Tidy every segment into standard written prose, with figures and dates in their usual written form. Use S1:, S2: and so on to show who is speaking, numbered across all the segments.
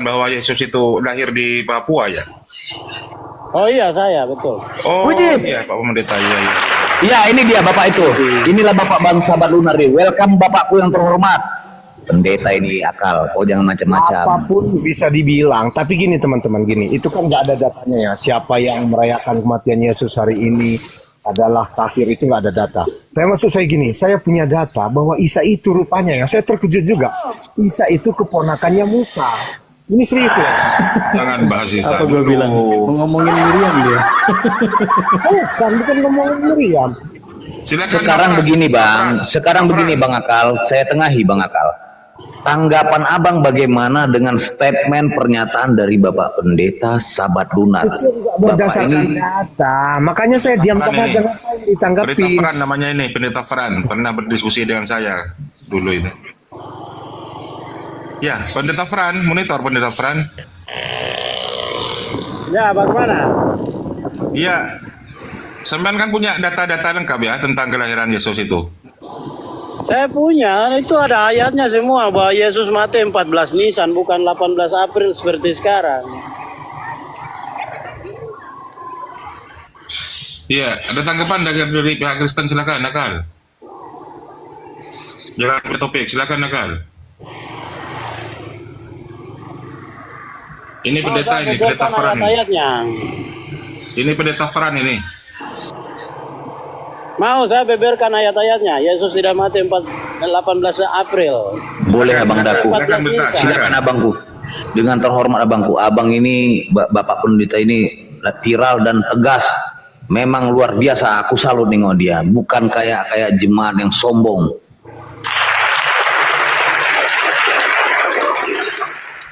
S1: bahwa Yesus itu lahir di Papua ya?
S2: Oh iya, saya betul.
S1: Oh
S3: Widih.
S1: iya Pak Pendeta, iya.
S3: Iya, ini dia Bapak itu. Inilah Bapak Bang Sahabat Lunar. Welcome Bapakku yang terhormat. Pendeta ini akal, kau jangan macam-macam.
S4: Apapun bisa dibilang, tapi gini teman-teman, gini, itu kan nggak ada datanya ya. Siapa yang merayakan kematian Yesus hari ini adalah kafir, itu nggak ada data. Tapi maksud saya gini, saya punya data bahwa Isa itu rupanya ya, saya terkejut juga. Isa itu keponakannya Musa. Ini serius ya?
S1: Jangan bahas Isa
S5: Apa gue
S1: dulu.
S5: bilang? Ngomongin Miriam dia.
S4: Bukan ngomongin Miriam.
S1: Silakan
S3: Sekarang
S1: Bapak.
S3: begini Bang,
S1: Bapak.
S3: sekarang begini Bang Akal, saya tengahi Bang Akal. Tanggapan Abang bagaimana dengan statement pernyataan dari Bapak Pendeta Sahabat Lunar?
S4: Itu nggak
S3: Bapak
S4: berdasarkan
S3: ini
S4: data. Makanya saya diamkan
S1: Fran
S4: aja,
S1: ini.
S4: ngapain
S1: Pendeta
S4: ditanggapi.
S1: Fran namanya ini, Pendeta Fran. Pernah berdiskusi dengan saya dulu itu. Ya, Pendeta Fran, monitor Pendeta Fran.
S2: Ya, bagaimana?
S1: Iya. Sampean kan punya data-data lengkap ya tentang kelahiran Yesus itu.
S2: Saya punya, itu ada ayatnya semua bahwa Yesus mati 14 Nisan bukan 18 April seperti sekarang.
S1: Iya, ada tanggapan dari pihak Kristen, silakan Nakal. Jangan bertopik, silakan Nakal. Ini pendeta
S2: saya
S1: ini, pendeta
S2: beberkan
S1: Fran.
S2: ayat-ayatnya.
S1: Ini pendeta Fran ini.
S2: Mau saya beberkan ayat-ayatnya. Yesus tidak mati 18 April.
S3: boleh Abang Daku.
S1: Silakan bentar,
S3: Silakan Abangku. Dengan terhormat Abangku. Abang ini Bapak Pendeta ini viral dan tegas. Memang luar biasa, aku salut nengok dia. Bukan kayak jemaat yang sombong.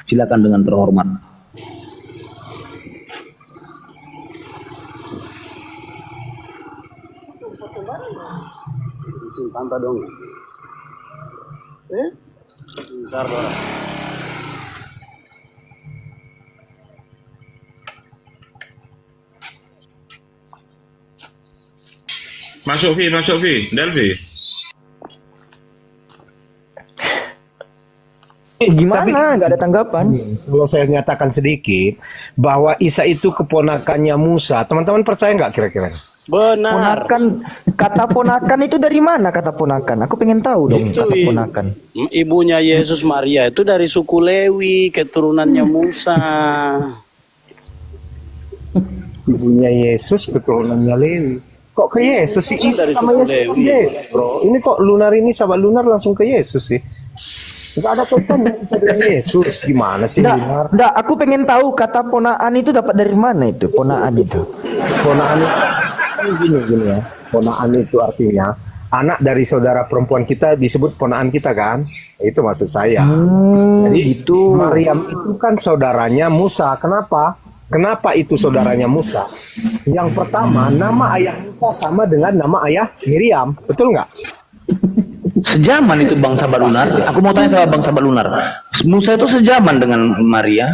S3: Silakan dengan terhormat.
S2: Tanta dong. Bentar, Dora.
S1: Masuk Vi, Delvi.
S5: Gimana? Nggak ada tanggapan.
S4: Kalau saya nyatakan sedikit bahwa Isa itu keponakannya Musa, teman-teman percaya nggak kira-kira?
S2: Benar.
S5: Kata ponakan itu dari mana kata ponakan? Aku pengen tahu dong
S2: Itu
S5: kata ponakan.
S2: ibunya Yesus Maria itu dari suku Lewi, keturunannya Musa.
S4: Ibunya Yesus, keturunannya Lewi. Kok ke Yesus sih? Isa
S2: Dari
S4: sama
S2: suku
S4: Yesus kan
S2: Lewi.
S4: beda, bro. Ini kok Lunar ini sahabat Lunar langsung ke Yesus sih? Nggak ada kaitannya Isa dengan Yesus. Gimana sih Lunar?
S5: Nggak, aku pengen tahu kata ponaan itu dapat dari mana itu ponaan itu.
S4: Ponaan itu gini ya. Ponaan itu artinya anak dari saudara perempuan kita disebut ponaan kita kan? Itu maksud saya. Jadi
S5: Gitu.
S4: Maryam itu kan saudaranya Musa. Kenapa? Kenapa itu saudaranya Musa? Yang pertama, nama ayah Musa sama dengan nama ayah Miriam. Betul nggak?
S3: Sejaman itu Bang Sahabat Lunar. Aku mau tanya sama Bang Sahabat Lunar. Musa itu sejaman dengan Maria?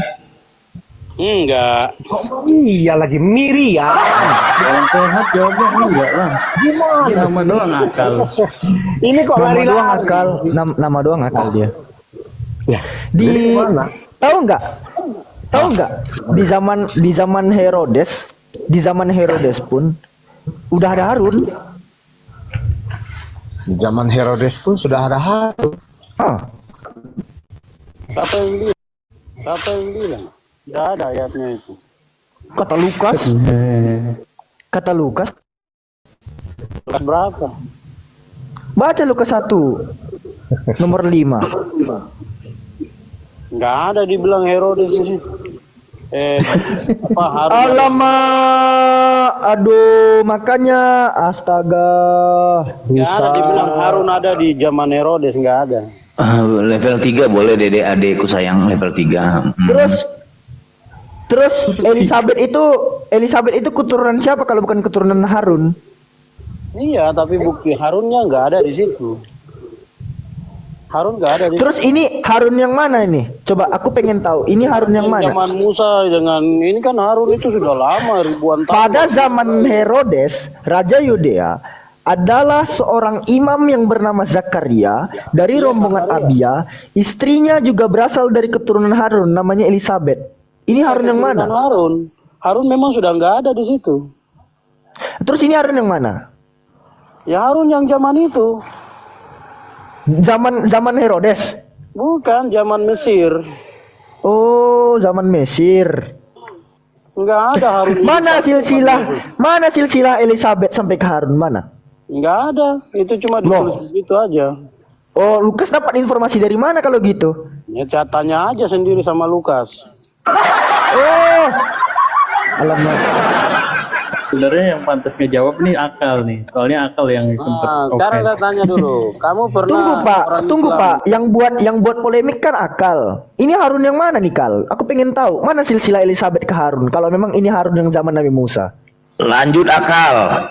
S2: Enggak.
S4: Kok Maria lagi? Miriam.
S5: Orang sehat jawabnya enggak lah.
S4: Gimana
S5: Nama
S4: sih?
S5: doang akal.
S4: Ini kok
S5: Nama doang
S4: lari-lari?
S5: akal. Nama doang akal dia.
S4: Ya,
S5: Di
S4: jadi gimana?
S5: tahu nggak? Tahu nggak? Di zaman Herodes, di zaman Herodes pun udah ada Harun.
S4: Di zaman Herodes pun sudah ada Harun.
S5: Ah,
S2: Siapa yang bilang? Siapa yang bilang? Tidak ada ayatnya itu.
S5: kata Lukas. Kata Lukas.
S2: Kelas berapa?
S5: Baca Lukas 1 nomor 5.
S2: Enggak ada dibilang Herodes di situ. Apa Harun?
S5: Alamak, aduh, makanya astaga,
S2: Enggak ada dibilang Harun ada di zaman Herodes, enggak ada.
S3: Level 3 boleh Dede adekku sayang level 3.
S5: Terus Elizabeth itu keturunan siapa kalau bukan keturunan Harun?
S2: Iya, tapi bukti Harunnya enggak ada di situ. Harun enggak ada di
S5: Terus ini Harun yang mana ini? Coba aku pengen tahu. Ini Harun yang mana?
S2: zaman Musa dengan ini kan Harun itu sudah lama ribuan tahun.
S5: Pada zaman Herodes, Raja Yudea, adalah seorang imam yang bernama Zakaria dari rombongan Abia. Istrinya juga berasal dari keturunan Harun, namanya Elizabeth. Ini Harun yang mana?
S2: Harun memang sudah nggak ada di situ.
S5: Terus ini Harun yang mana?
S2: Ya Harun yang zaman itu.
S5: Zaman Herodes.
S2: Bukan, zaman Mesir.
S5: Oh, zaman Mesir.
S2: Nggak ada Harun.
S5: Mana silsilah Elizabeth sampai ke Harun mana?
S2: Nggak ada. Itu cuma ditulis begitu aja.
S5: Oh, Lukas dapat informasi dari mana kalau gitu?
S2: Ya tanya aja sendiri sama Lukas.
S5: Oh, alamak.
S6: Sebenarnya yang pantas ngejawab nih akal nih, soalnya akal yang sempat.
S2: Sekarang saya tanya dulu, kamu pernah
S5: Tunggu Pak, yang buat polemik kan akal. Ini Harun yang mana nih Kal? Aku pengen tahu mana silsilah Elizabeth ke Harun. Kalau memang ini Harun yang zaman Nabi Musa.
S3: Lanjut akal.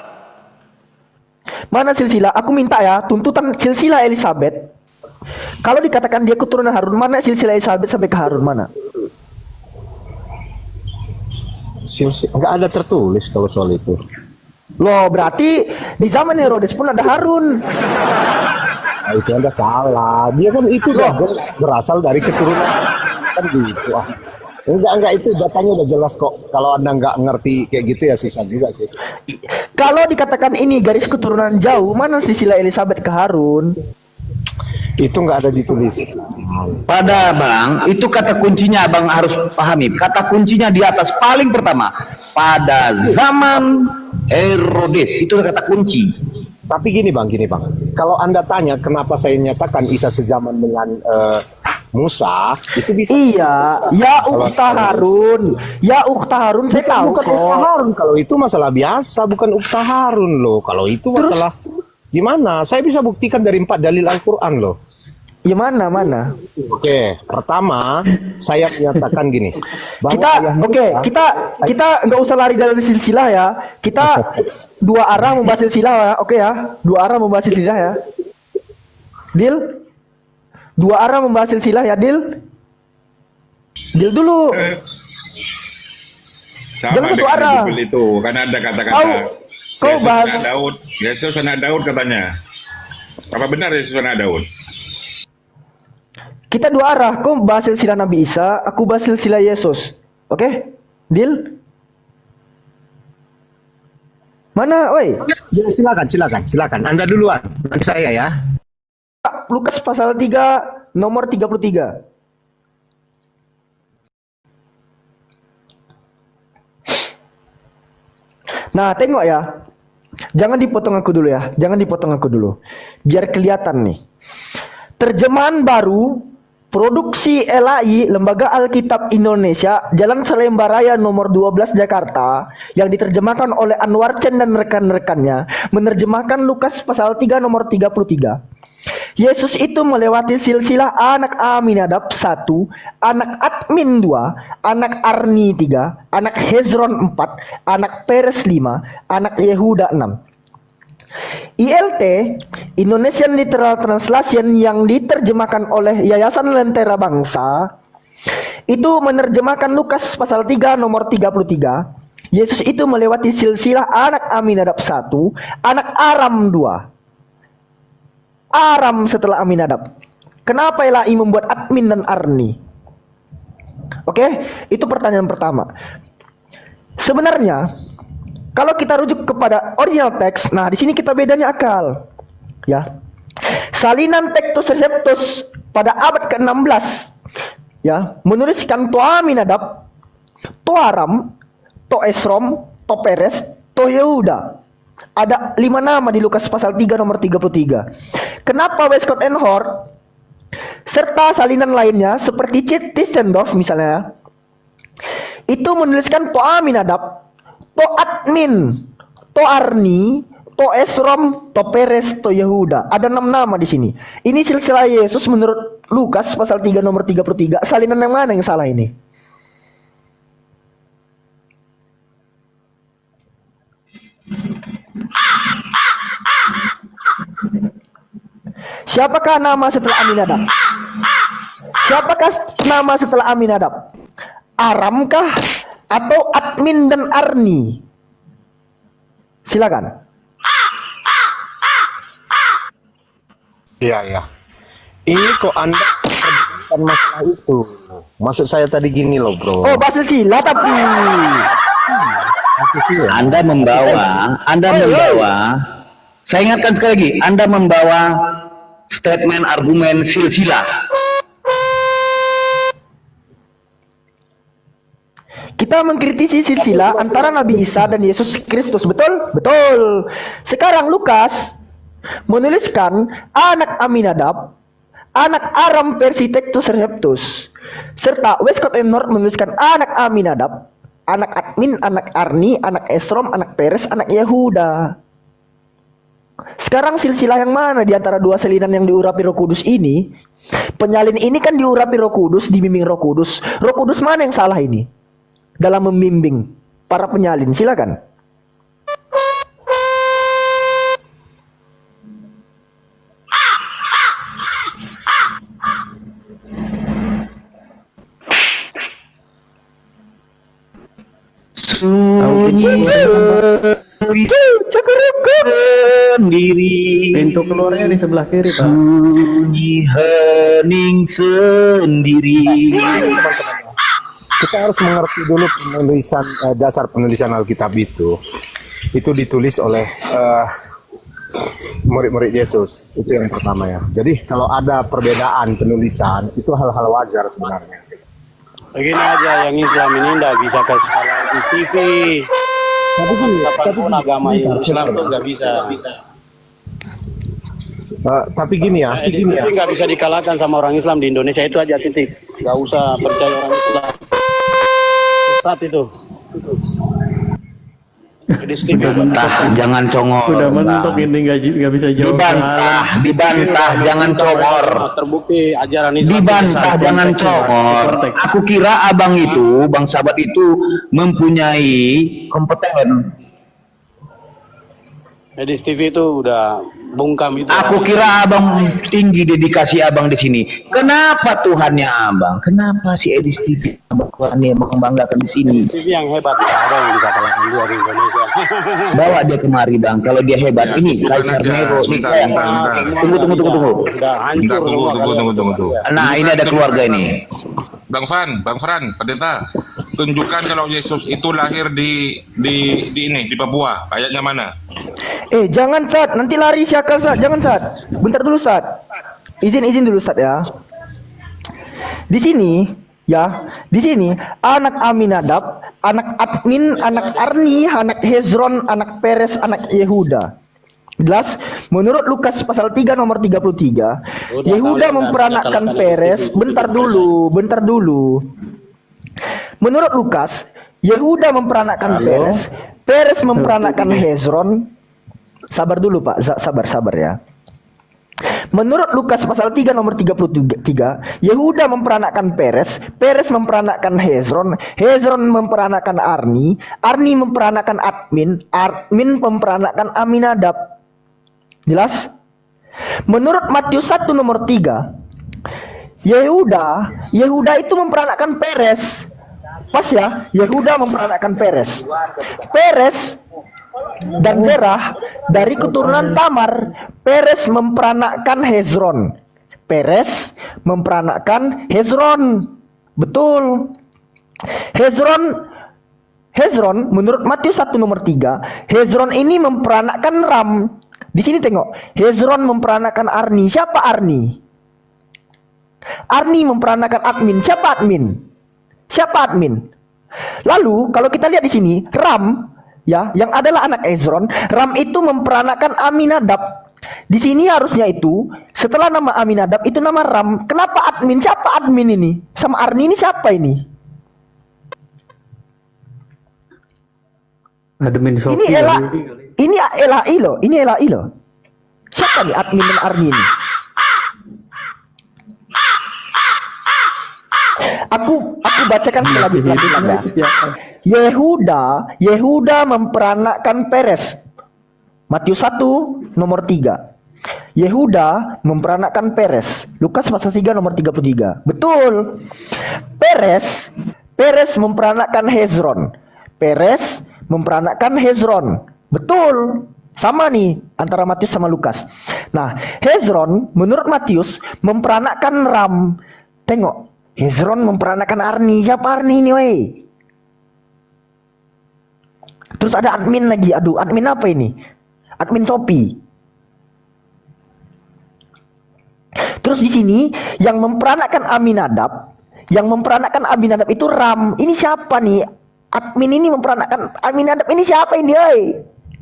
S5: Mana silsilah? Aku minta ya tuntutan silsilah Elizabeth. Kalau dikatakan dia keturunan Harun, mana silsilah Elizabeth sampai ke Harun mana?
S4: Nggak ada tertulis kalau soal itu.
S5: Loh, berarti di zaman Herodes pun ada Harun.
S4: Nah, itu Anda salah. Dia kan itu berasal dari keturunan kan gitu. Enggak itu datanya udah jelas kok. Kalau Anda nggak ngerti kayak gitu ya susah juga sih.
S5: Kalau dikatakan ini garis keturunan jauh, mana silsilah Elizabeth ke Harun?
S4: Itu nggak ada ditulis.
S3: Pada Bang, itu kata kuncinya Abang harus pahami. Kata kuncinya di atas paling pertama. Pada zaman Herodes, itu kata kunci.
S4: Tapi gini bang. Kalau Anda tanya kenapa saya nyatakan Isa sezaman dengan Musa, itu bisa.
S5: Iya, ya Ukhta Harun. Ya Ukhta Harun saya tahu
S4: Bukan
S5: kok.
S4: Ukhta Harun, kalau itu masalah biasa, bukan Ukhta Harun loh. Kalau itu masalah gimana? Saya bisa buktikan dari 4 dalil Al-Quran loh.
S5: Ya mana?
S4: Oke, pertama saya menyatakan gini.
S5: Kita nggak usah lari dari silsilah ya. Kita dua arah membahas silsilah ya. Oke ya. Dua arah membahas silsilah ya. Deal? Dua arah membahas silsilah ya, deal? Deal dulu.
S1: Sama
S5: Jangan satu arah.
S1: Bible itu, karena ada kata-kata
S5: Kau
S1: Yesus
S5: bahas
S1: anak Daud. Yesus anak Daud katanya. Apa benar Yesus anak Daud?
S5: kita dua arah. Kau bahas silsilah Nabi Isa, aku bahas silsilah Yesus. Oke? Deal? Mana, woi?
S4: Ya, silakan. Anda duluan. Nanti saya ya.
S5: Lukas pasal 3 nomor 33. Nah, tengok ya. Jangan dipotong aku dulu. Biar kelihatan nih. Terjemahan baru produksi LAI Lembaga Alkitab Indonesia, Jalan Salemba Raya nomor 12 Jakarta, yang diterjemahkan oleh Anwar Chen dan rekan-rekannya, menerjemahkan Lukas pasal 3 nomor 33. Yesus itu melewati silsilah anak Aminadab 1, anak Admin 2, anak Arni 3, anak Hezron 4, anak Peres 5, anak Yehuda 6. ILT, Indonesian Literal Translation, yang diterjemahkan oleh Yayasan Lentera Bangsa, itu menerjemahkan Lukas pasal 3 nomor 33. Yesus itu melewati silsilah anak Aminadab 1, anak Aram 2. Aram setelah Aminadab. Kenapa LAI membuat Admin dan Arni? Oke, itu pertanyaan pertama. Sebenarnya kalau kita rujuk kepada original teks, nah di sini kita bedanya akal, ya. Salinan Textus Receptus pada abad ke-16, ya, menuliskan To Aminadab, To Aram, To Esrom, To Peres, To Yehuda. Ada 5 nama di Lukas pasal 3 nomor 33. Kenapa Westcott and Hort serta salinan lainnya seperti Tischendorf misalnya, itu menuliskan To Aminadab, To Admin, To Arni, To Esrom, To Peres, To Yehuda. Ada 6 nama di sini. Ini silsilah Yesus menurut Lukas pasal 3 nomor 33. Salinan yang mana yang salah ini? Siapakah nama setelah Aminadab? Siapakah nama setelah Aminadab? Aramkah atau Admin dan Arni? Silakan.
S4: Iya, iya. Ini kok Anda perdebatkan masalah itu. Maksud saya tadi gini loh, bro.
S5: Oh, bahasa sila tapi.
S3: Anda membawa, saya ingatkan sekali lagi, Anda membawa statement argumen silsilah.
S5: Kita mengkritisi silsilah antara Nabi Isa dan Yesus Kristus, betul? Betul. Sekarang Lukas menuliskan anak Aminadab, anak Aram Persitectus Receptus, serta Westcott and North menuliskan anak Aminadab, anak Admin, anak Arni, anak Esrom, anak Peres, anak Yehuda. Sekarang silsilah yang mana di antara dua salinan yang diurapi Roh Kudus ini? Penyalin ini kan diurapi Roh Kudus, dibimbing Roh Kudus. Roh Kudus mana yang salah ini dalam membimbing para penyalin? Silakan.
S3: Sendiri,
S6: Pintu keluarnya di sebelah kiri, Pak.
S3: sunyi hening sendiri.
S4: Kita harus mengerti dulu penulisan dasar penulisan Alkitab itu ditulis oleh murid-murid Yesus. Itu yang pertama ya. Jadi kalau ada perbedaan penulisan itu hal-hal wajar sebenarnya.
S2: Begini aja, yang Islam ini nggak bisa ke skala TV. Tapi pun agama Islam tuh nggak bisa.
S4: Tapi gini ya,
S2: Tapi nggak bisa dikalahkan sama orang Islam di Indonesia, itu aja, titik. Nggak usah percaya orang Islam. Saat itu. Jadi Steve
S3: Bantah, jangan congor.
S6: Udah mentok ini nggak bisa jawab.
S3: Dibantah, jangan congor.
S2: Terbukti ajaran Islam.
S3: Dibantah, jangan congor. Aku kira abang itu, bang sahabat itu mempunyai kompeten.
S2: Jadi Steve itu udah bungkam itu.
S3: Aku kira abang tinggi dedikasi abang di sini. Kenapa Tuhannya abang? Kenapa si Edis TV abang Tuhannya membanggakan di sini?
S2: Steve yang hebat, nggak ada yang bisa kalahkan dia di Indonesia.
S3: Bawa dia kemari bang. Kalau dia hebat
S1: Ya,
S3: ini
S1: bukan
S3: Kaisar
S1: aja.
S3: Nero. Nih
S1: Sebentar,
S3: sayang.
S1: sebentar.
S2: Udah hancur semua.
S1: Tunggu.
S3: Nah ini ada keluarga ini.
S1: Bang Fran, pendeta, tunjukkan kalau Yesus itu lahir di ini di Papua. Ayatnya mana?
S5: Jangan Sat, nanti lari siakal Sat, jangan Sat. Bentar dulu Sat. Izin dulu Sat ya. Di sini anak Aminadab, anak Admin, anak Arni, anak Hezron, anak Peres, anak Yehuda. Jelas? Menurut Lukas pasal 3 nomor 33, Yehuda memperanakkan Peres. Bentar dulu. Menurut Lukas, Yehuda memperanakkan Peres, Peres memperanakkan Hezron. Sabar dulu Pak, sabar ya. Menurut Lukas pasal 3 nomor 33, Yehuda memperanakkan Peres, Peres memperanakkan Hezron, Hezron memperanakkan Arni, Arni memperanakkan Admin, Admin memperanakkan Aminadab. Jelas? Menurut Matius 1 nomor 3, Yehuda itu memperanakkan Peres. Pas ya, Yehuda memperanakkan Peres. Peres dan Zerah dari keturunan Tamar. Peres memperanakkan Hezron. Peres memperanakkan Hezron. Betul. Hezron menurut Matius 1 nomor 3, Hezron ini memperanakkan Ram. Di sini tengok, Hezron memperanakkan Arni. Siapa Arni? Arni memperanakkan Admin. Siapa Admin? Lalu kalau kita lihat di sini, Ram ya, yang adalah anak Hezron, Ram itu memperanakkan Aminadab. Di sini harusnya itu setelah nama Aminadab itu nama Ram. Kenapa Admin? Siapa Admin ini? Sama Arni ini siapa ini?
S6: Admin Shopee.
S5: Ini Elahi loh. Siapa nih Admin dan Arni ini? Aku bacakan lagi ya. Yehuda memperanakkan Peres. Matius 1 nomor 3. Yehuda memperanakkan Peres. Lukas pasal 3 nomor 33. Betul. Peres memperanakkan Hezron. Peres memperanakkan Hezron. Betul. Sama nih antara Matius sama Lukas. Nah, Hezron menurut Matius memperanakkan Ram. Tengok, Hezron memperanakkan Arni. Siapa Arni ini, woi? Terus ada admin lagi. Aduh, admin apa ini? Admin Shopee. Terus di sini yang memperanakkan Aminadab itu Ram. Ini siapa nih? Admin ini memperanakkan Aminadab ini siapa ini, oi?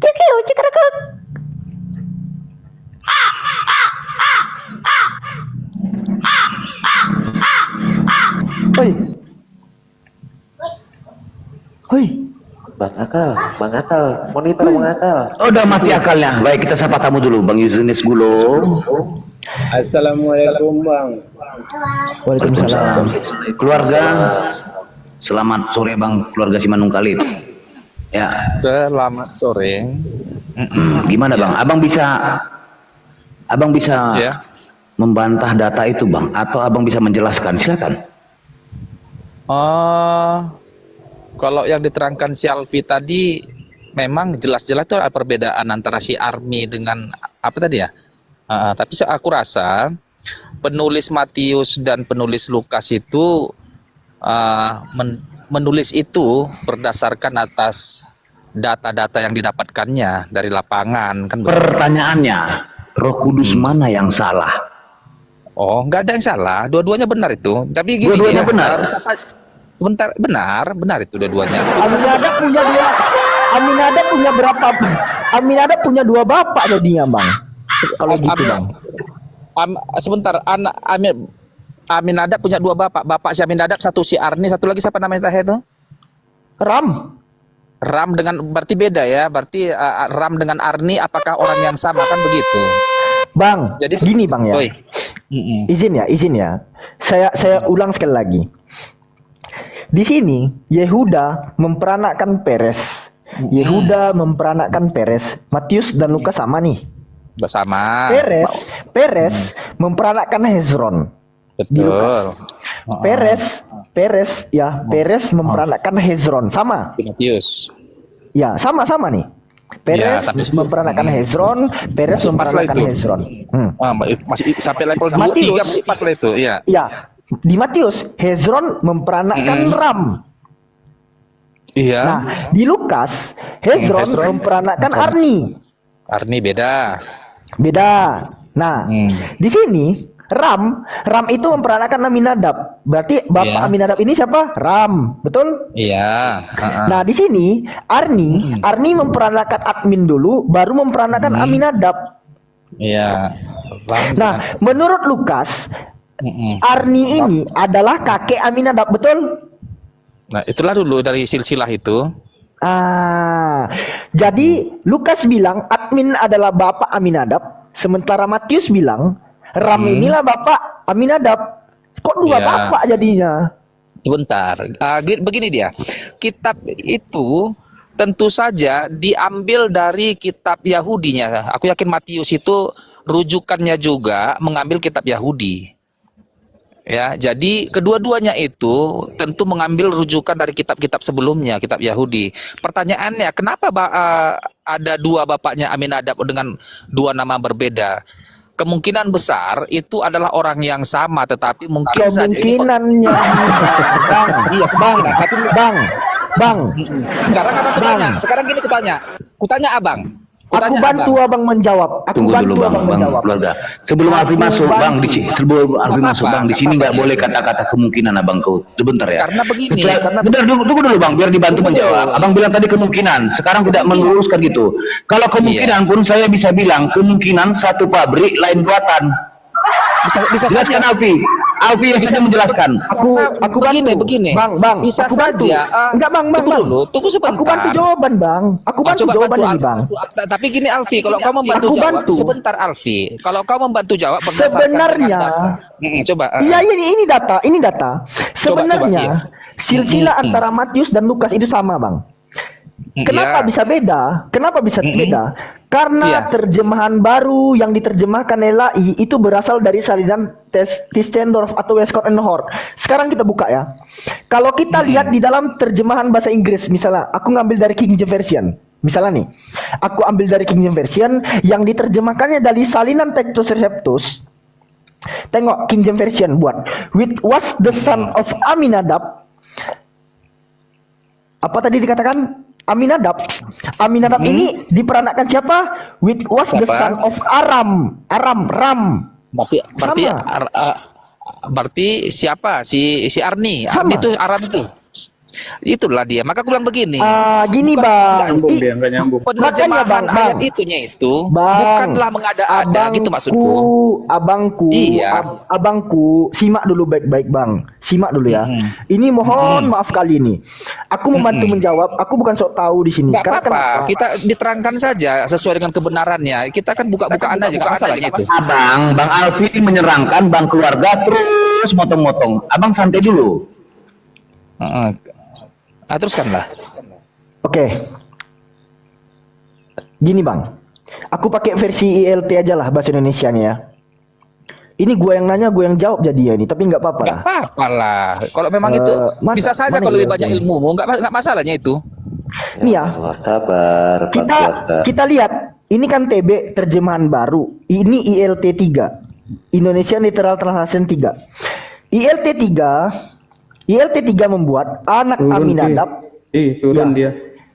S5: Kikil, cekrakak. Oi. Oi.
S7: Bang Akal, monitor Bang Akal.
S3: Oh, udah mati akalnya. Baik, kita sapa tamu dulu, Bang Yusinus Gulo.
S2: Assalamualaikum Bang.
S5: Waalaikumsalam.
S3: Keluarga, selamat sore Bang, keluarga Simanung Khalid. Ya,
S8: Selamat sore.
S3: gimana Bang? Abang bisa
S8: Ya.
S3: membantah data itu Bang, atau Abang bisa menjelaskan? Silakan.
S8: Kalau yang diterangkan si Alfi tadi memang jelas-jelas itu ada perbedaan antara si Army dengan apa tadi ya? Tapi aku rasa penulis Matius dan penulis Lukas itu menulis itu berdasarkan atas data-data yang didapatkannya dari lapangan kan.
S3: Pertanyaannya, Roh Kudus mana yang salah?
S8: Oh, nggak ada yang salah, dua-duanya benar itu. Tapi gini,
S3: Dua-duanya
S8: ya,
S3: benar?
S8: bisa saja. Bentar, benar itu dua-duanya.
S5: Aminadab punya dua. Aminadab punya berapa? Aminadab punya dua bapak jadinya, Bang. Kalau gitu, Bang.
S8: Sebentar, Aminadab punya dua bapak. Bapak si Aminadab, satu si Arni, satu lagi siapa namanya tadi itu?
S5: Ram.
S8: Ram dengan berarti beda ya. Berarti Ram dengan Arni apakah orang yang sama kan begitu?
S5: Bang,
S8: Jadi
S5: gini Bang ya.
S8: Oi.
S5: Izin ya. Saya ulang sekali lagi. Di sini Yehuda memperanakkan Peres. Yehuda memperanakkan Peres. Matius dan Lukas sama nih.
S8: Bersama.
S5: Peres memperanakkan Hezron. Di Lukas. Peres memperanakkan Hezron, sama.
S8: Matius.
S5: Ya, sama-sama nih. Peres
S8: Ya, tapi-
S5: memperanakkan Hezron, Peres
S8: Masih pas lah
S5: memperanakkan
S8: itu.
S5: Hezron.
S8: Masih sampai level 2
S5: Matius.
S8: 3 masih pas lah itu, ya.
S5: Ya, di Matius Hezron memperanakkan Ram.
S8: Iya.
S5: Nah, di Lukas Hezron memperanakkan Arni.
S8: Arni beda.
S5: Beda. Nah, di sini Ram itu memperanakkan Aminadab. Berarti bapak
S8: Iya.
S5: Aminadab ini siapa? Ram, betul?
S8: Iya.
S5: Nah, di sini Arni memperanakkan admin dulu, baru memperanakkan Aminadab.
S8: Iya.
S5: Nah, menurut Lukas, Arni ini adalah kakek Aminadab, betul?
S8: Nah, itulah dulu dari silsilah itu.
S5: Jadi Lukas bilang admin adalah bapak Aminadab, sementara Matius bilang Ram inilah bapak Aminadab. Kok dua
S8: Iya.
S5: bapak jadinya?
S8: Sebentar, begini dia. Kitab itu tentu saja diambil dari kitab Yahudinya. Aku yakin Matius itu rujukannya juga mengambil kitab Yahudi. Ya, jadi kedua-duanya itu tentu mengambil rujukan dari kitab-kitab sebelumnya, kitab Yahudi. Pertanyaannya, kenapa ada dua bapaknya Aminadab dengan dua nama berbeda? Kemungkinan besar itu adalah orang yang sama, tetapi mungkin saja ini
S5: Kemungkinannya. Bang,
S8: iya, tapi
S5: Bang.
S8: sekarang apa kutanya?
S5: Bang.
S8: Sekarang gini kutanya Abang.
S5: Aku bantu abang menjawab. Aku
S3: Tunggu
S5: bantu
S3: dulu Bang,
S5: abang
S3: Bang
S5: menjawab.
S3: keluarga. Sebelum Alfi masuk Bang, sebelum Alfi masuk Bang, di sini nggak boleh kata-kata kemungkinan Abangku. Sebentar ya.
S8: Karena begini,
S3: Bentar, tunggu dulu Bang, biar dibantu menjawab. Abang bilang tadi kemungkinan, sekarang tidak meluruskan gitu. Kalau kemungkinan pun saya bisa bilang kemungkinan satu pabrik lain buatan.
S8: bisa saja.
S3: Jelaskan Alfi yang bisa menjelaskan.
S5: Aku bantu.
S8: begini.
S5: Bang,
S8: Bisa
S5: aku bantu.
S8: saja.
S5: Enggak, Bang.
S8: Tunggu sebentar.
S5: Aku bantu jawaban, Bang. Aku bantu
S8: Coba
S5: jawaban
S8: bantu
S5: ini, Bang.
S8: Tapi gini Alfi, kalau kau membantu
S5: Aku
S8: jawab
S5: bantu.
S8: sebentar Alfi. Kalau kau membantu jawab berdasarkan
S5: Sebenarnya,
S8: dengan data. Coba.
S5: Iya, ini data. Sebenarnya
S8: iya.
S5: silsilah antara Matius dan Lukas itu sama, Bang. Kenapa
S8: Iya.
S5: bisa beda? Kenapa bisa beda? Karena
S8: Iya.
S5: terjemahan baru yang diterjemahkan LAI itu berasal dari salinan Tischendorf atau Westcott and Hort. Sekarang kita buka ya. Kalau kita lihat di dalam terjemahan bahasa Inggris, misalnya aku ngambil dari King James Version. Misalnya nih, Aku ambil dari King James Version yang diterjemahkannya dari salinan Textus Receptus. Tengok King James Version buat which was the son of Aminadab. Apa tadi dikatakan? Aminadab. Aminadab ini diperanakkan siapa? Which was the
S8: Siapa?
S5: son of Aram. Ram.
S8: Berarti
S5: Sama.
S8: berarti siapa? Si Arni.
S5: Sama.
S8: Arni itu Aram itu. Itulah dia. Maka aku bilang begini.
S5: Gini
S8: Bukan-
S5: bang.
S6: Nyambung dia, nggak nyambung.
S8: Penerjemahan
S5: Bang,
S8: ayat itunya itu
S5: Bang,
S8: bukanlah mengada-ada gitu maksudku.
S5: Abangku,
S8: Iya.
S5: abangku, simak dulu baik-baik bang, simak dulu ya. Ini mohon maaf kali ini, aku membantu menjawab. Aku bukan sok tahu di sini.
S8: Nggak
S5: Karena
S8: apa-apa,
S5: kenapa?
S8: kita diterangkan saja sesuai dengan kebenarannya. Kita kan buka-bukaan aja, nggak masalahnya itu.
S3: Bang Alfi menyerangkan bang keluarga terus motong-motong. Abang santai dulu.
S8: Heeh. Teruskanlah.
S5: Oke. Gini bang, aku pakai versi ILT aja lah bahasa Indonesia nih ya. Ini gue yang nanya, gue yang jawab jadi ya ini, tapi nggak apa-apa
S8: Nggak
S5: lah.
S8: apa-apa lah. Kalau memang itu
S5: mana-
S8: bisa saja
S5: mana
S8: kalau lebih
S5: ILT?
S8: banyak ilmumu, nggak masalahnya itu.
S5: Nih ya,
S7: Allah, sabar, Pak
S5: kita
S7: Keluarga.
S5: kita lihat ini kan TB terjemahan baru. Ini ILT 3. Indonesia Literal Translation 3. ILT 3 membuat anak Aminadab.
S6: Turun
S5: Ya.
S6: dia.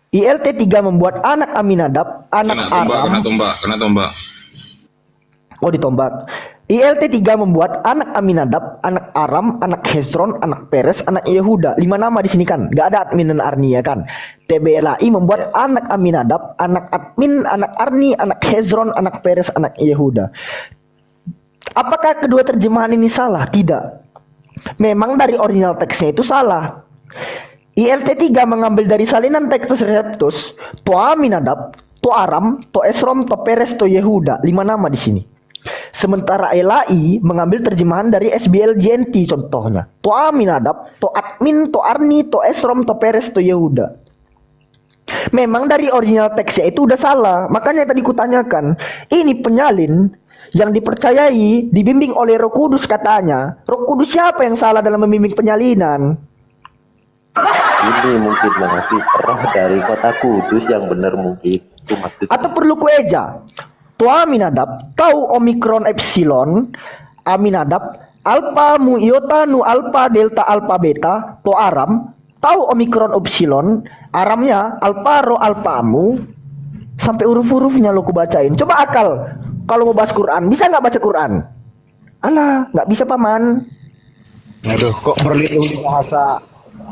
S5: ILT 3 membuat anak Aminadab, anak Aram.
S1: Kena tombak.
S5: Oh, ditombak. ILT 3 membuat anak Aminadab, anak Aram, anak Hezron, anak Peres, anak Yehuda. 5 nama di sini kan. Gak ada Admin dan Arni ya kan. TBLAI membuat anak Aminadab, anak Admin, anak Arni, anak Hezron, anak Peres, anak Yehuda. Apakah kedua terjemahan ini salah? Tidak. Memang dari original teksnya itu salah. ILT 3 mengambil dari salinan Textus Receptus, to Aminadab, to Aram, to Esrom, to Peres, to Yehuda. 5 nama di sini. Sementara LAI mengambil terjemahan dari SBL JNT contohnya. To Aminadab, to Admin, to Arni, to Esrom, to Peres, to Yehuda. Memang dari original teksnya itu udah salah. Makanya tadi kutanyakan, ini penyalin yang dipercayai, dibimbing oleh Roh Kudus katanya. Roh Kudus siapa yang salah dalam membimbing penyalinan?
S7: Ini mungkin mengasih roh dari kota kudus yang benar mungkin. Itu maksudnya.
S5: Atau perlu kueja? To Aminadab, tahu Omikron Epsilon, Aminadab, Alpha Mu Iota Nu Alpha Delta Alpha Beta, to Aram, tahu Omikron Epsilon, Aramnya Alpha Rho Alpha Mu, sampai huruf-hurufnya lo kubacain. Coba akal, kalau mau bahas Quran, bisa nggak baca Quran? Alah, nggak bisa paman.
S4: Aduh, kok berlindung di bahasa